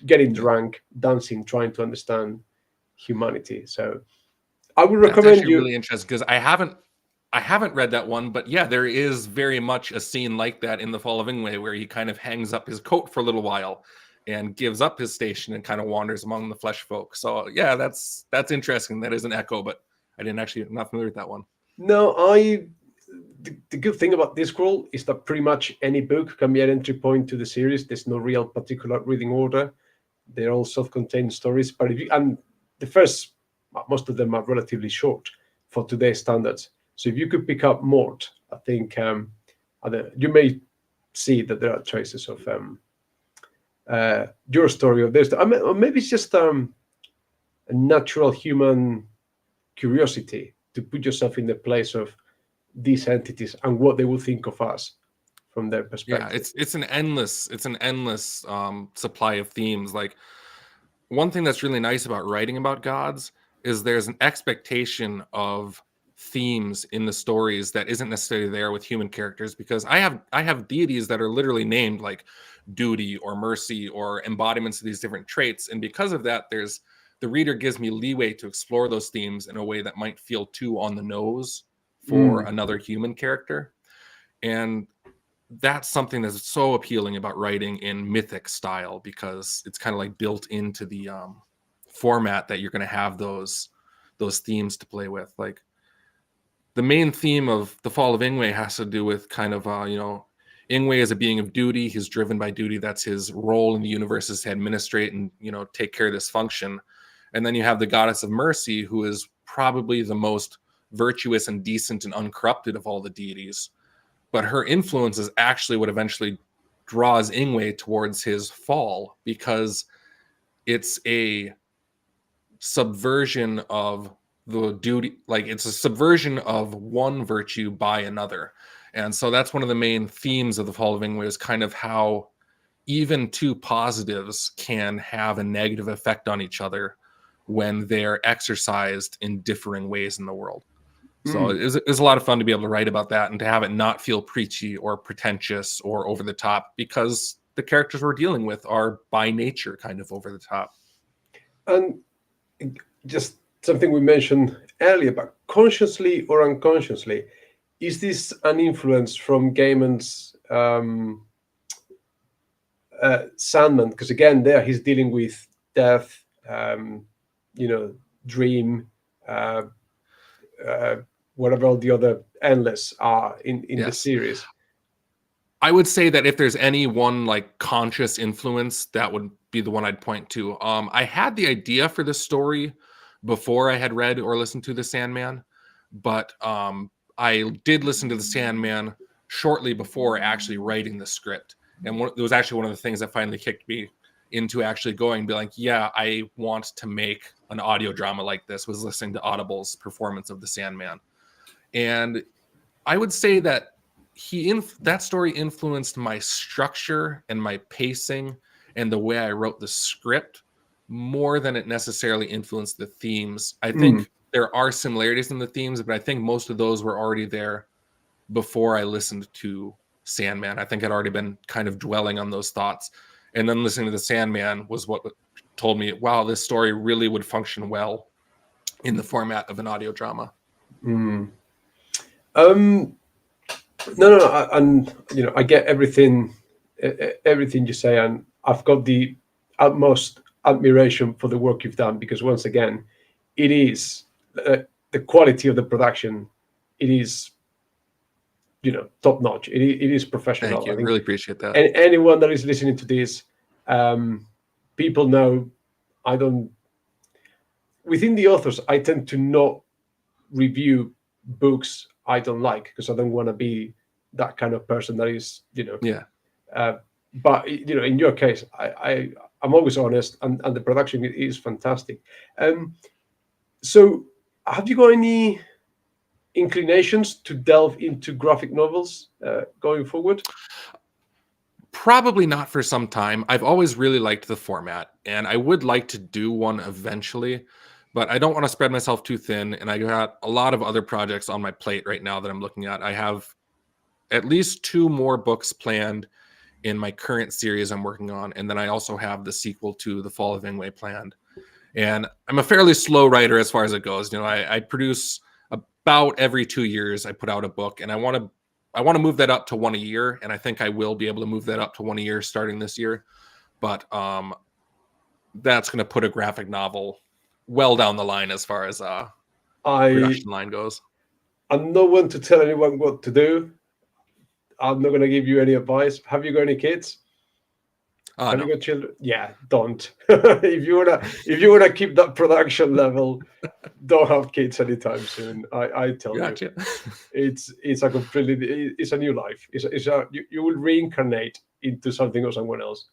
getting drunk, dancing, trying to understand humanity. So I would That's recommend actually you. really interesting because I haven't read that one, but yeah, there is very much a scene like that in The Fall of Ingway where he kind of hangs up his coat for a little while and gives up his station and kind of wanders among the flesh folk. So yeah, that's interesting. That is an echo, but I'm not familiar with that one. No, the good thing about this scroll is that pretty much any book can be an entry point to the series. There's no real particular reading order. They're all self-contained stories, but and the first, most of them are relatively short for today's standards. So if you could pick up Mort, I think you may see that there are traces of your story of this. Or maybe it's just a natural human curiosity to put yourself in the place of these entities and what they will think of us from their Yeah, perspective. it's an endless supply of themes. Like one thing that's really nice about writing about gods is there's an expectation of themes in the stories that isn't necessarily there with human characters, because I have deities that are literally named like duty or mercy or embodiments of these different traits, and because of that the reader gives me leeway to explore those themes in a way that might feel too on the nose for Mm. another human character. And that's something that's so appealing about writing in mythic style, because it's kind of like built into the format that you're going to have those themes to play with. Like the main theme of The Fall of Ingway has to do with kind of Ingway is a being of duty. He's driven by duty. That's his role in the universe, is to administrate and take care of this function. And then you have the goddess of mercy, who is probably the most virtuous and decent and uncorrupted of all the deities, but her influence is actually what eventually draws Ingway towards his fall, because it's a subversion of the duty, like it's a subversion of one virtue by another. And so that's one of the main themes of The Fall of Ingway, is kind of how even two positives can have a negative effect on each other when they're exercised in differing ways in the world. So Mm. it's a lot of fun to be able to write about that and to have it not feel preachy or pretentious or over the top, because the characters we're dealing with are by nature kind of over the top. And just something we mentioned earlier, but consciously or unconsciously, is this an influence from Gaiman's Sandman? Because again, there he's dealing with death, dream, uh, uh, whatever all the other endless are in the Yes. series. I would say that if there's any one like conscious influence, that would be the one I'd point to. I had the idea for this story before I had read or listened to The Sandman, but I did listen to The Sandman shortly before actually writing the script. And it was actually one of the things that finally kicked me into actually going and be like, yeah, I want to make an audio drama like this, was listening to Audible's performance of The Sandman. And I would say that that story influenced my structure and my pacing and the way I wrote the script more than it necessarily influenced the themes. I think there are similarities in the themes, but I think most of those were already there before I listened to Sandman. I think I'd already been kind of dwelling on those thoughts. And then listening to the Sandman was what told me, wow, this story really would function well in the format of an audio drama. No, and I get everything you say, and I've got the utmost admiration for the work you've done, because once again, it is the quality of the production. It is, top notch. It is professional. Thank you. I think really appreciate that. And anyone that is listening to this, people know I don't. Within the authors, I tend to not review books I don't like, because I don't want to be that kind of person that is, Yeah. But in your case, I'm always honest, and the production is fantastic. So, have you got any inclinations to delve into graphic novels going forward? Probably not for some time. I've always really liked the format, and I would like to do one eventually, but I don't want to spread myself too thin. And I got a lot of other projects on my plate right now that I'm looking at. I have at least 2 more books planned in my current series I'm working on, and then I also have the sequel to The Fall of Ingway planned. And I'm a fairly slow writer as far as it goes. I produce about every 2 years. I put out a book, and I want to move that up to 1 a year, and I think I will be able to move that up to 1 a year starting this year. But that's going to put a graphic novel well down the line as far as production line goes. I'm not one to tell anyone what to do. I'm not going to give you any advice. Have you got any kids? Have you got children? Yeah, don't. if you wanna keep that production level, don't have kids anytime soon. I tell Gotcha. you, it's a new life. You will reincarnate into something or someone else.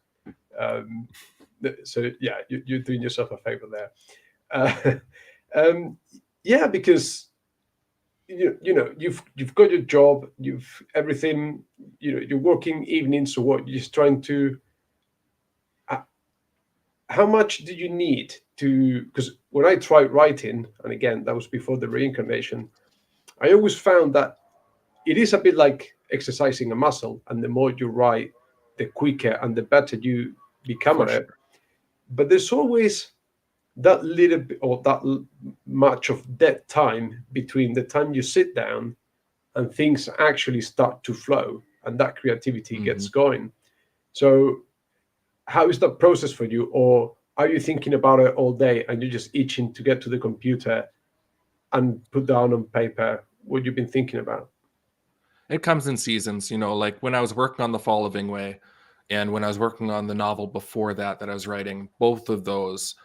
So yeah, you're doing yourself a favor there. Yeah, because you've got your job, you've everything. You're working evenings, so what? You're just trying to. How much do you need to? Because when I tried writing, and again, that was before the reincarnation, I always found that it is a bit like exercising a muscle, and the more you write, the quicker and the better you become at it. But there's always that little bit, or that much of dead time between the time you sit down and things actually start to flow, and that creativity gets going. So how is that process for you? Or are you thinking about it all day and you're just itching to get to the computer and put down on paper what you've been thinking about? It comes in seasons, like when I was working on The Fall of Ingway and when I was working on the novel before that I was writing, both of those,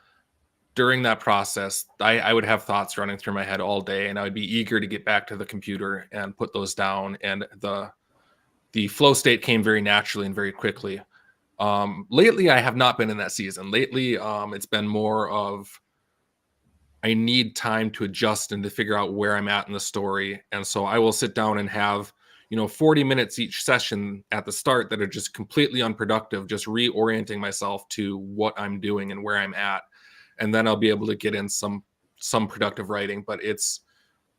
during that process, I would have thoughts running through my head all day, and I would be eager to get back to the computer and put those down. And the flow state came very naturally and very quickly. Lately, I have not been in that season. Lately, it's been more of I need time to adjust and to figure out where I'm at in the story. And so I will sit down and have 40 minutes each session at the start that are just completely unproductive, just reorienting myself to what I'm doing and where I'm at. And then I'll be able to get in some productive writing, but it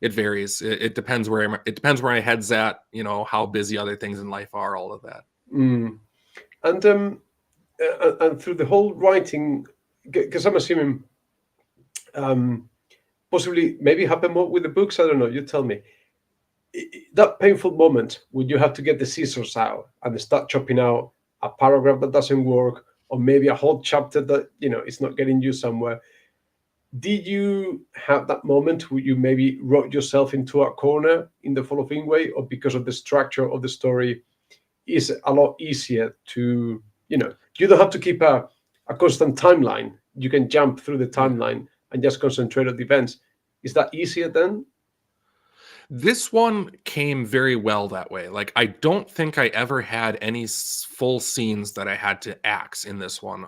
varies. It depends where my head's at, how busy other things in life are, all of that. And through the whole writing, because I'm assuming possibly maybe happen more with the books. I don't know. You tell me. That painful moment when you have to get the scissors out and start chopping out a paragraph that doesn't work, or maybe a whole chapter that it's not getting you somewhere. Did you have that moment where you maybe wrote yourself into a corner in The Fall of Ingway, or because of the structure of the story, is a lot easier to, you don't have to keep a constant timeline. You can jump through the timeline and just concentrate on the events. Is that easier then? This one came very well that way. Like, I don't think I ever had any full scenes that I had to axe in this one.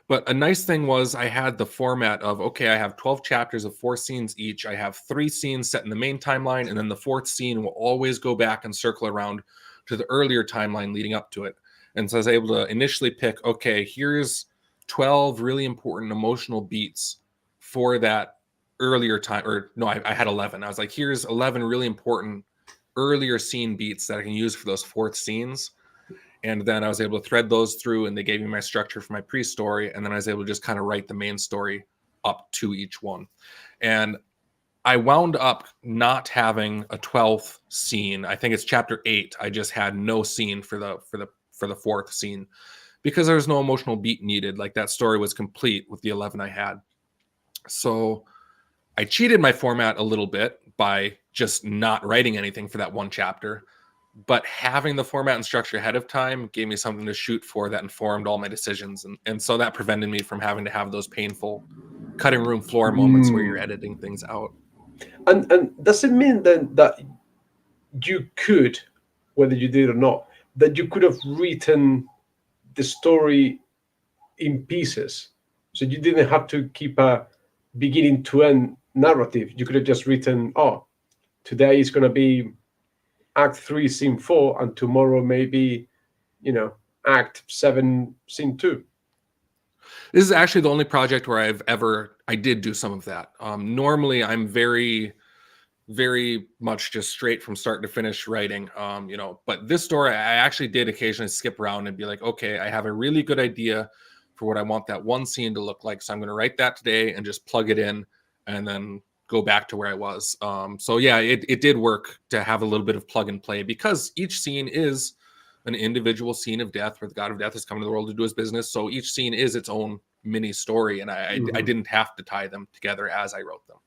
But a nice thing was I had the format of, okay, I have 12 chapters of 4 scenes each. I have 3 scenes set in the main timeline, and then the 4th scene will always go back and circle around to the earlier timeline leading up to it. And so I was able to initially pick, okay, here's 12 really important emotional beats for that earlier time, or no, I had 11. I was like, here's 11 really important earlier scene beats that I can use for those 4th scenes. And then I was able to thread those through, and they gave me my structure for my pre-story. And then I was able to just kind of write the main story up to each one. And I wound up not having a 12th scene. I think it's chapter 8. I just had no scene for the 4th scene because there was no emotional beat needed. Like, that story was complete with the 11 I had. So I cheated my format a little bit by just not writing anything for that one chapter, but having the format and structure ahead of time gave me something to shoot for that informed all my decisions. And so that prevented me from having to have those painful cutting room floor moments where you're editing things out. And does it mean then that you could, whether you did or not, that you could have written the story in pieces? So you didn't have to keep a beginning to end narrative. You could have just written, oh, today is going to be Act 3, Scene 4, and tomorrow maybe, Act 7, Scene 2. This is actually the only project where I did do some of that. Normally, I'm very, very much just straight from start to finish writing, but this story, I actually did occasionally skip around and be like, okay, I have a really good idea for what I want that one scene to look like. So I'm going to write that today and just plug it in and then go back to where I was. So yeah, it did work to have a little bit of plug and play because each scene is an individual scene of death where the god of death has come to the world to do his business. So each scene is its own mini story. And I didn't have to tie them together as I wrote them.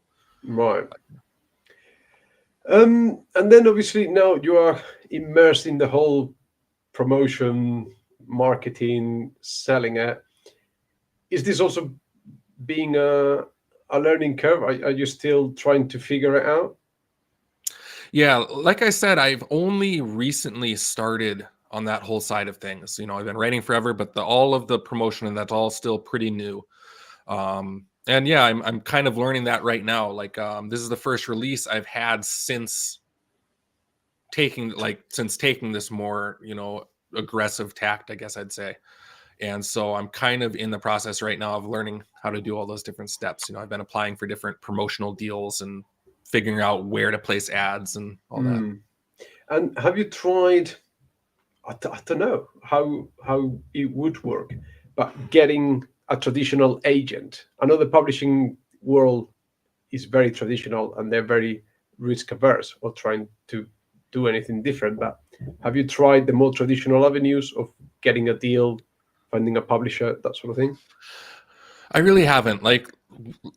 Right. And then obviously now you are immersed in the whole promotion, marketing, selling it. Is this also being a learning curve? Are you still trying to figure it out? Yeah, like I said, I've only recently started on that whole side of things. I've been writing forever, but all of the promotion and that's all still pretty new. And yeah, I'm kind of learning that right now. Like, this is the first release I've had since taking this more, aggressive tact, I guess I'd say. And so I'm kind of in the process right now of learning how to do all those different steps. I've been applying for different promotional deals and figuring out where to place ads and all that. And have you tried, I don't know how it would work, but getting a traditional agent? I know the publishing world is very traditional and they're very risk averse or trying to do anything different. But have you tried the more traditional avenues of getting a deal, finding a publisher, that sort of thing? I really haven't. Like,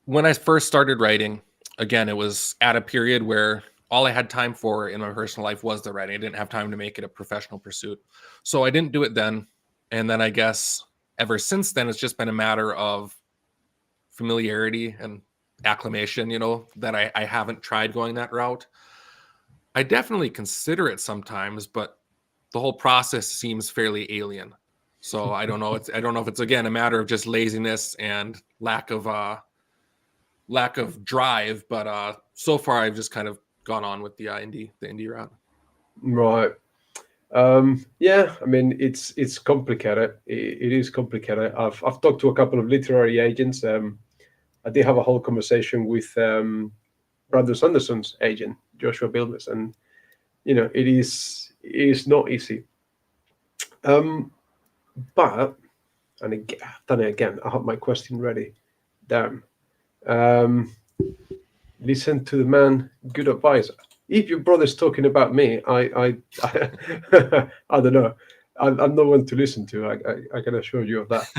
when I first started writing, again, it was at a period where all I had time for in my personal life was the writing. I didn't have time to make it a professional pursuit. So I didn't do it then. And then I guess ever since then, it's just been a matter of familiarity and acclimation, that I haven't tried going that route. I definitely consider it sometimes, but the whole process seems fairly alien. So I don't know. I don't know if it's, again, a matter of just laziness and lack of drive. But so far, I've just kind of gone on with the indie route. Right. Yeah, I mean it's complicated. It is complicated. I've talked to a couple of literary agents. I did have a whole conversation with Brandon Sanderson's agent, Joshua Bilmes, and it is not easy. But and again, I've done it again. I have my question ready. Damn. Listen to the man. Good advice. If your brother's talking about me, I I don't know. I'm no one to listen to. I can assure you of that.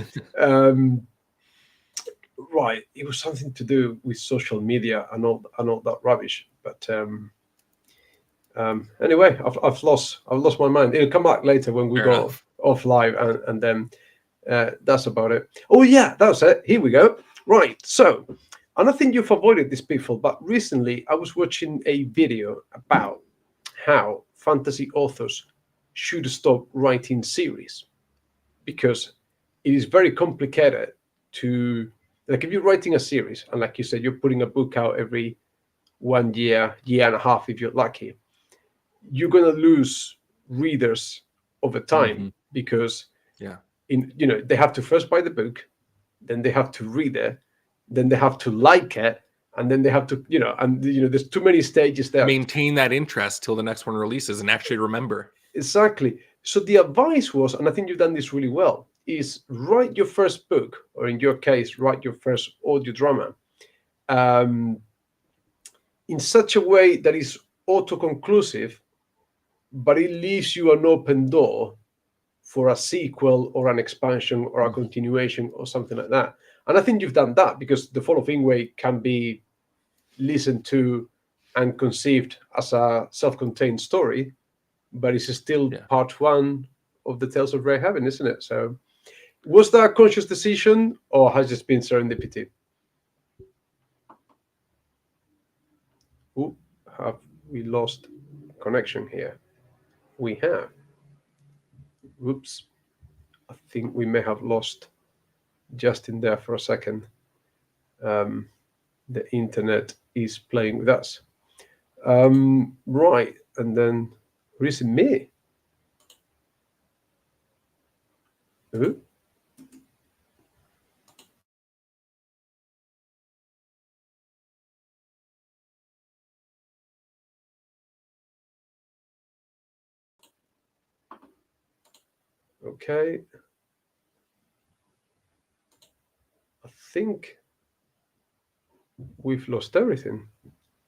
Right, it was something to do with social media and all that rubbish. But anyway, I've lost my mind. It'll come back later when we Fair go enough. off live, and then that's about it. Oh yeah, that's it. Here we go. Right, so And I think you've avoided this pitfall, but recently I was watching a video about how fantasy authors should stop writing series, because it is very complicated to, like, if you're writing a series and, like you said, you're putting a book out every 1 year, year and a half if you're lucky, you're going to lose readers over time, because Yeah. they have to first buy the book, then they have to read it, then they have to like it, and then they have to there's too many stages there. Maintain that interest till the next one releases and actually remember. Exactly. So the advice was, and I think you've done this really well, is write your first book, or in your case, write your first audio drama, in such a way that is auto-conclusive, but it leaves you an open door for a sequel or an expansion or a continuation or something like that. And I think you've done that, because The Fall of Ingway can be listened to and conceived as a self-contained story, but it's still part one of the Tales of Grey Heaven, isn't it? So was that a conscious decision, or has it been serendipity? Ooh, have we lost connection here? We have. Whoops. I think we may have lost Justin there for a second. The internet is playing with us. Right, and then where is it? Me? Ooh. Okay. I think we've lost everything.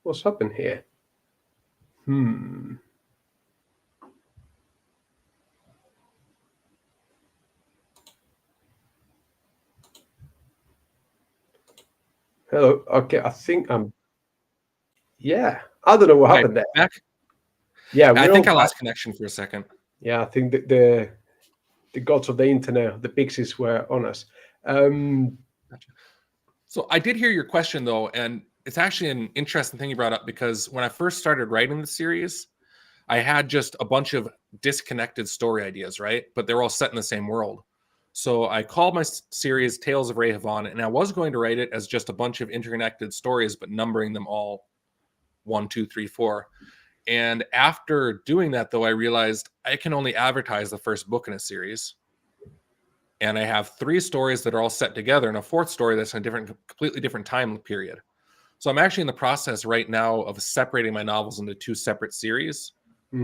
What's happened here? Hello. Okay, I think yeah, I don't know what happened there. Back? Yeah, I think I lost connection for a second. Yeah, I think that the gods of the internet, the pixies, were on us. Gotcha. So I did hear your question though, and it's actually an interesting thing you brought up, because when I first started writing the series, I had just a bunch of disconnected story ideas, right? But they're all set in the same world. So I called my series Tales of Rehavan, and I was going to write it as just a bunch of interconnected stories, but numbering them all 1, 2, 3, 4. And after doing that, though, I realized I can only advertise the first book in a series. And I have 3 stories that are all set together, and a 4th story that's in a completely different time period. So I'm actually in the process right now of separating my novels into 2 separate series,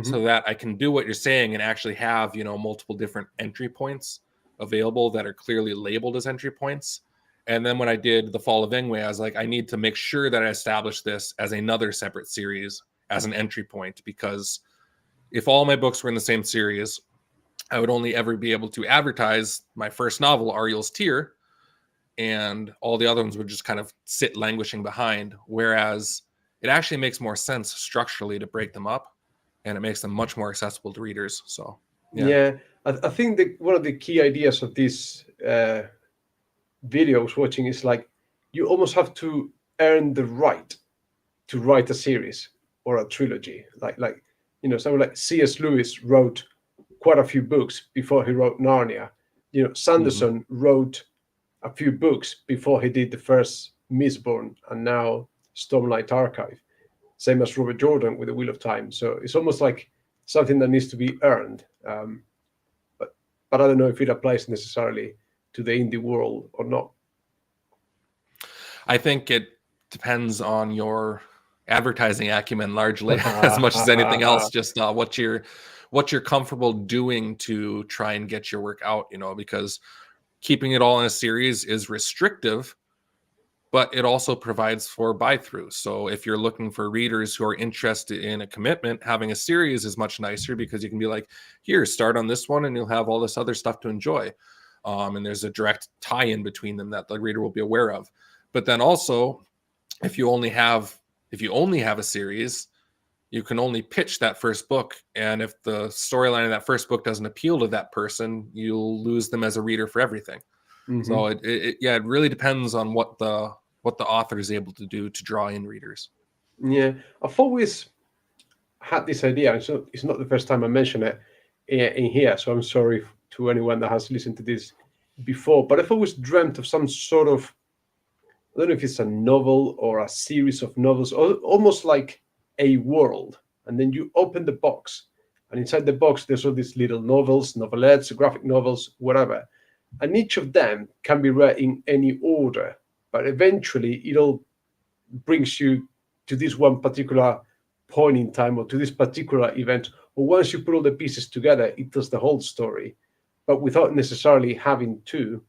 so that I can do what you're saying and actually have, multiple different entry points available that are clearly labeled as entry points. And then when I did The Fall of Ingway, I was like, I need to make sure that I establish this as another separate series as an entry point, because if all my books were in the same series, I would only ever be able to advertise my first novel, Ariel's Tear, and all the other ones would just kind of sit languishing behind. Whereas it actually makes more sense structurally to break them up, and it makes them much more accessible to readers. So, yeah, I think that one of the key ideas of this video I was watching is, like, you almost have to earn the right to write a series or a trilogy. Like someone like C.S. Lewis wrote quite a few books before he wrote Narnia. Sanderson wrote a few books before he did the first Mistborn and now Stormlight Archive. Same as Robert Jordan with The Wheel of Time. So it's almost like something that needs to be earned. But I don't know if it applies necessarily to the indie world or not. I think it depends on your advertising acumen largely, as much as anything else. Just what you're comfortable doing to try and get your work out. Because keeping it all in a series is restrictive, but it also provides for buy-through. So if you're looking for readers who are interested in a commitment, having a series is much nicer, because you can be like, here, start on this one and you'll have all this other stuff to enjoy. And there's a direct tie-in between them that the reader will be aware of. But then also, if you only have a series, you can only pitch that first book. And if the storyline of that first book doesn't appeal to that person, you'll lose them as a reader for everything. So it really depends on what the what the author is able to do to draw in readers. Yeah, I've always had this idea, and so it's not the first time I mention it in here, so I'm sorry to anyone that has listened to this before, but I've always dreamt of some sort of, I don't know if it's a novel or a series of novels, or almost like a world. And then you open the box, and inside the box, there's all these little novels, novelettes, graphic novels, whatever. And each of them can be read in any order, but eventually it all brings you to this one particular point in time or to this particular event. Or once you put all the pieces together, it tells the whole story, but without necessarily having to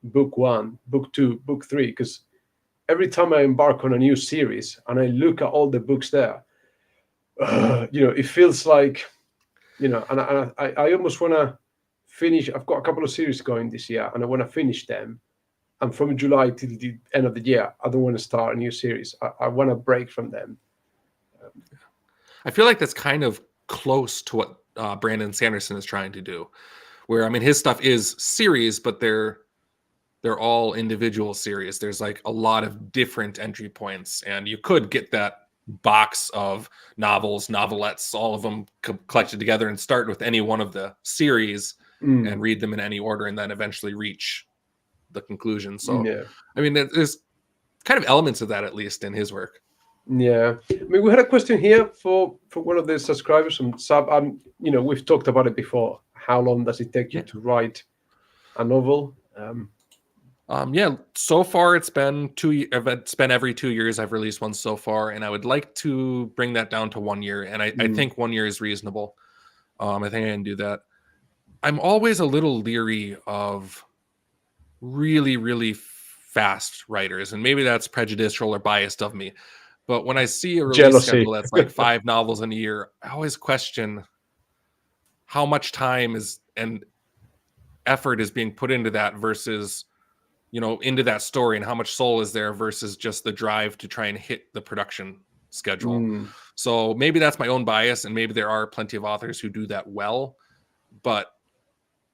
book one, book two, book three, because every time I embark on a new series and I look at all the books there, it feels like, and I almost want to finish. I've got a couple of series going this year, and I want to finish them. And from July till the end of the year, I don't want to start a new series. I want to break from them. I feel like that's kind of close to what Brandon Sanderson is trying to do, where, I mean, his stuff is series, but they're all individual series. There's like a lot of different entry points, and you could get that box of novels, novelettes, all of them collected together and start with any one of the series and read them in any order, and then eventually reach the conclusion. So, yeah. I mean, there's kind of elements of that, at least in his work. Yeah, I mean, we had a question here for one of the subscribers from Sub. We've talked about it before. How long does it take you to write a novel? So far it's been every 2 years I've released one so far, and I would like to bring that down to 1 year, and I think 1 year is reasonable. I think I can do that. I'm always a little leery of really, really fast writers, and maybe that's prejudicial or biased of me, but when I see a release schedule that's like 5 novels in a year, I always question how much time and effort is being put into that versus into that story, and how much soul is there versus just the drive to try and hit the production schedule. So maybe that's my own bias, and maybe there are plenty of authors who do that well, but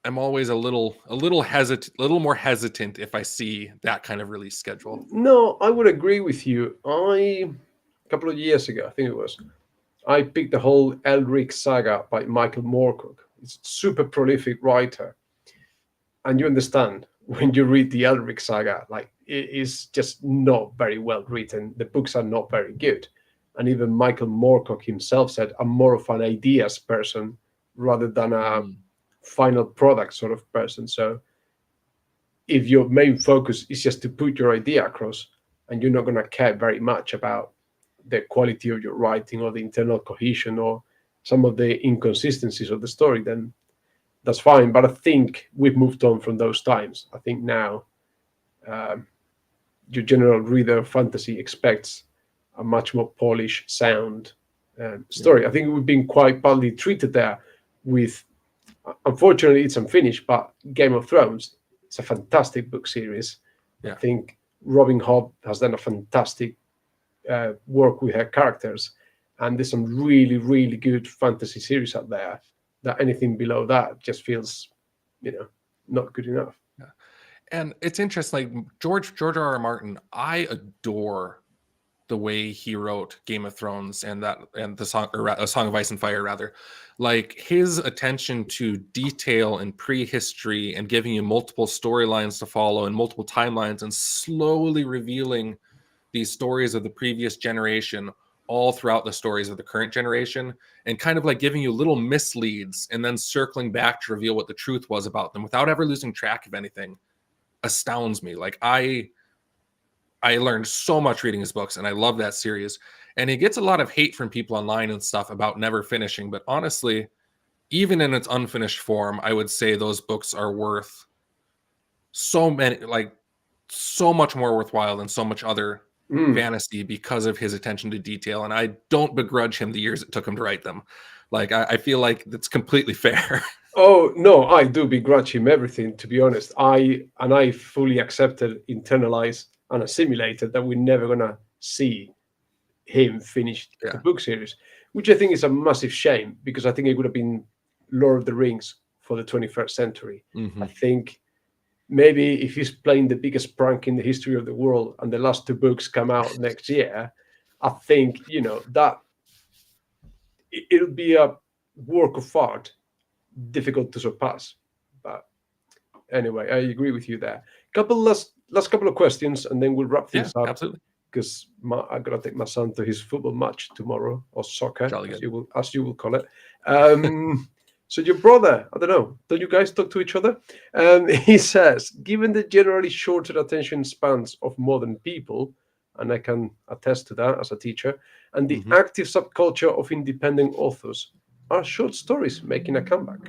I'm always a little more hesitant if I see that kind of release schedule. No, I would agree with you. A couple of years ago, I think it was, I picked the whole Elric saga by Michael Moorcock. He's a super prolific writer, and you understand when you read the Elric saga, like, it is just not very well written. The books are not very good. And even Michael Moorcock himself said, I'm more of an ideas person rather than a final product sort of person. So if your main focus is just to put your idea across, and you're not going to care very much about the quality of your writing or the internal cohesion or some of the inconsistencies of the story, then that's fine. But I think we've moved on from those times. I think now your general reader of fantasy expects a much more polished, sound story. I think we've been quite badly treated there with, unfortunately, it's unfinished, but Game of Thrones, it's a fantastic book series. I think Robin Hobb has done a fantastic work with her characters, and there's some really, really good fantasy series out there that anything below that just feels, not good enough. Yeah. And it's interesting, like George R.R. Martin, I adore the way he wrote Game of Thrones and the Song of Ice and Fire, rather. Like, his attention to detail and prehistory and giving you multiple storylines to follow and multiple timelines and slowly revealing these stories of the previous generation all throughout the stories of the current generation, and kind of like giving you little misleads and then circling back to reveal what the truth was about them without ever losing track of anything, astounds me. Like, I learned so much reading his books, and I love that series. And he gets a lot of hate from people online and stuff about never finishing, but honestly, even in its unfinished form, I would say those books are worth so much more worthwhile than so much other fantasy because of his attention to detail. And I don't begrudge him the years it took him to write them. Like, I feel like that's completely fair. Oh, no, I do begrudge him everything, to be honest. I fully accepted, internalized, and assimilated that we're never going to see him finish the book series, which I think is a massive shame, because I think it would have been Lord of the Rings for the 21st century. I think maybe if he's playing the biggest prank in the history of the world and the last two books come out next year, I think, that it'll be a work of art difficult to surpass. But anyway, I agree with you there. Last couple of questions, and then we'll wrap Yeah, things up absolutely. because I gotta take my son to his football match tomorrow, or soccer, Jolly as good. you will call it. So your brother, I don't know, don't you guys talk to each other? He says, given the generally shorter attention spans of modern people, and I can attest to that as a teacher, and the Mhm. active subculture of independent authors, are short stories making a comeback?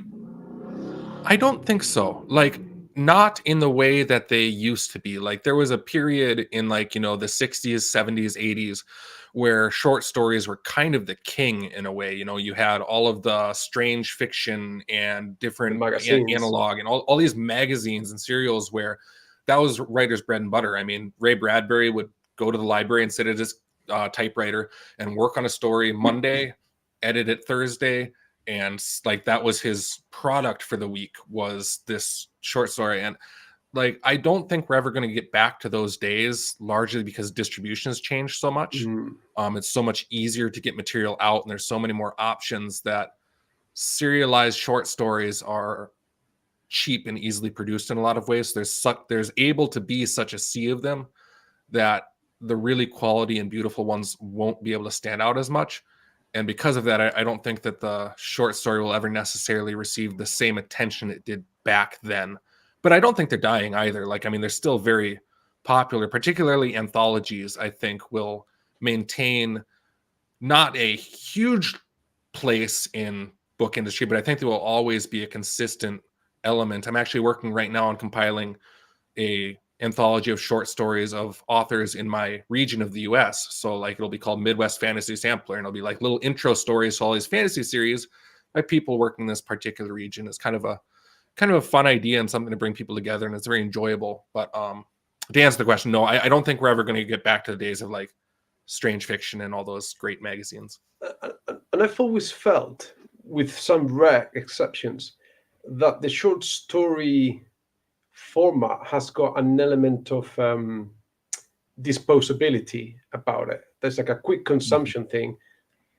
I don't think so. Like, not in the way that they used to be. Like, there was a period in, like, the 60s, 70s, 80s where short stories were kind of the king in a way. You had all of the strange fiction and The different magazines. analog and all these magazines and serials where that was writers' bread and butter. I mean, Ray Bradbury would go to the library and sit at his typewriter and work on a story Monday, edit it Thursday, and like that was his product for the week, was this short story. And like, I don't think we're ever going to get back to those days, largely because distribution has changed so much. Mm, It's so much easier to get material out, and there's so many more options that serialized short stories are cheap and easily produced in a lot of ways. So there's able to be such a sea of them that the really quality and beautiful ones won't be able to stand out as much. And because of that, I don't think that the short story will ever necessarily receive the same attention it did back then. But I don't think they're dying either. Like, I mean, they're still very popular, particularly anthologies, I think will maintain not a huge place in book industry, but I think they will always be a consistent element. I'm actually working right now on compiling a anthology of short stories of authors in my region of the US. So like it'll be called Midwest Fantasy Sampler, and it'll be like little intro stories to all these fantasy series by people working in this particular region. It's kind of a fun idea and something to bring people together, and it's very enjoyable. But to answer the question, no, I don't think we're ever going to get back to the days of like strange fiction and all those great magazines. and I've always felt, with some rare exceptions, that the short story format has got an element of disposability about it. There's like a quick Mhm. consumption thing,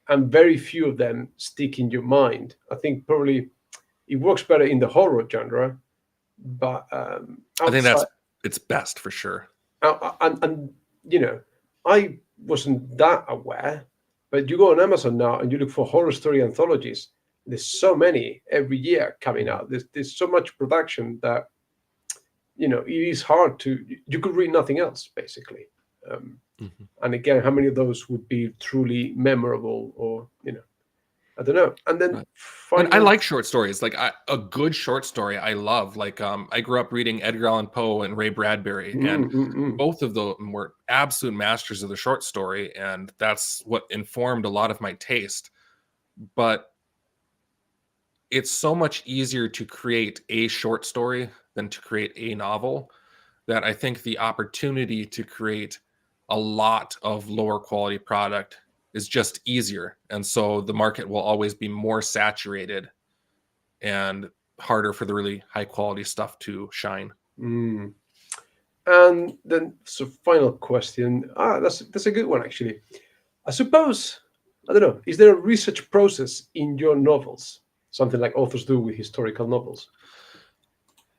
and very few of them stick in your mind. I think probably it works better in the horror genre, but I think outside, it's best for sure. and I wasn't that aware, but you go on Amazon now and you look for horror story anthologies. There's so many every year coming Mhm. out. There's so much production that it is hard to. You could read nothing else basically. Um, Mhm. and again, how many of those would be truly memorable, or I don't know. And then Right. And I final. like short stories. Like a good short story, I love. Like I grew up reading Edgar Allan Poe and Ray Bradbury, and Mm, mm, mm. both of them were absolute masters of the short story, and that's what informed a lot of my taste. But it's so much easier to create a short story than to create a novel, that I think the opportunity to create a lot of lower quality product is just easier. And so the market will always be more saturated and harder for the really high quality stuff to shine. Mm. And then, so final question. That's a good one actually. I suppose, I don't know. Is there a research process in your novels? Something like authors do with historical novels.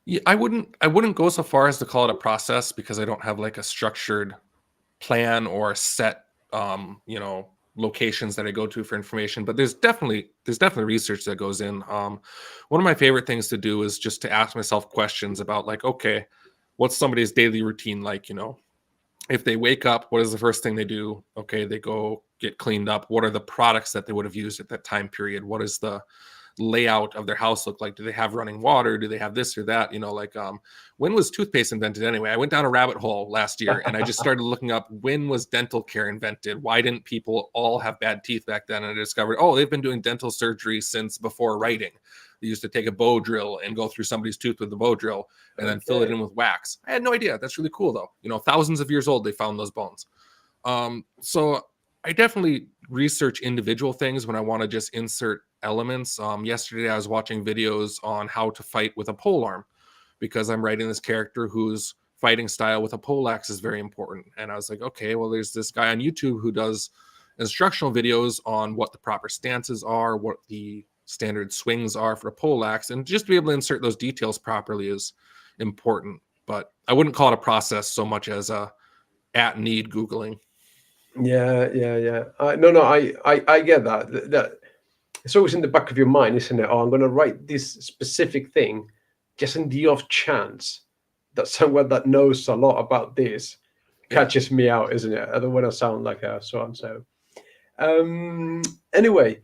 Yeah, I wouldn't go so far as to call it a process, because I don't have like a structured plan or set locations that I go to for information. But there's definitely research that goes in. One of my favorite things to do is just to ask myself questions about, like, okay, what's somebody's daily routine like? If they wake up, what is the first thing they do? Okay, they go get cleaned up. What are the products that they would have used at that time period? What is the layout of their house look like? Do they have running water? Do they have this or that? Like, when was toothpaste invented anyway? I went down a rabbit hole last year and I just started looking up, when was dental care invented? Why didn't people all have bad teeth back then? And I discovered, oh, they've been doing dental surgery since before writing. They used to take a bow drill and go through somebody's tooth with a bow drill and then fill it Okay. in with wax. I had no idea. That's really cool though. Thousands of years old, they found those bones. So I definitely research individual things when I want to just insert elements. Yesterday, I was watching videos on how to fight with a pole arm, because I'm writing this character whose fighting style with a poleaxe is very important. And I was like, okay, well, there's this guy on YouTube who does instructional videos on what the proper stances are, what the standard swings are for a poleaxe, and just to be able to insert those details properly is important. But I wouldn't call it a process so much as a at need Googling. Yeah, yeah, yeah. I get that. That it's always in the back of your mind, isn't it? Oh, I'm going to write this specific thing, just in the off chance that someone that knows a lot about this catches me out, isn't it? I don't want to sound like a so and so. Anyway,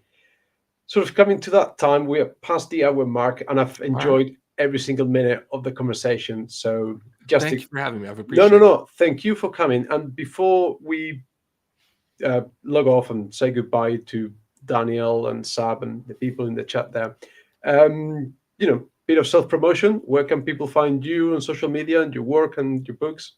sort of coming to that time, we are past the hour mark, and I've enjoyed every single minute of the conversation. So just Thank you for having me. I've appreciated no. Thank you for coming. And before we log off and say goodbye to Daniel and Sab and the people in the chat there, bit of self promotion. Where can people find you on social media and your work and your books?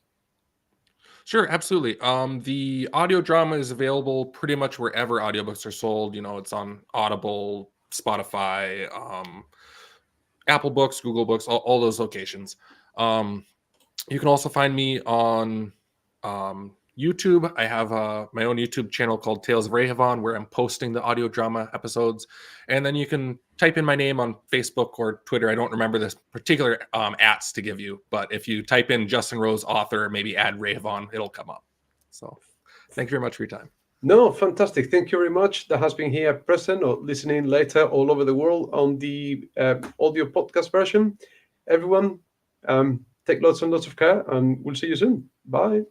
Sure, absolutely. The audio drama is available pretty much wherever audiobooks are sold. It's on Audible, Spotify, Apple Books, Google Books, all those locations. You can also find me on YouTube. I have my own YouTube channel called Tales of Rehavan, where I'm posting the audio drama episodes. And then you can type in my name on Facebook or Twitter. I don't remember this particular ats to give you, but if you type in Justin Rose author, maybe add Rehavan, it'll come up. So thank you very much for your time. No, fantastic. Thank you very much. That has been here present or listening later all over the world on the audio podcast version. Everyone, take lots and lots of care, and we'll see you soon. Bye.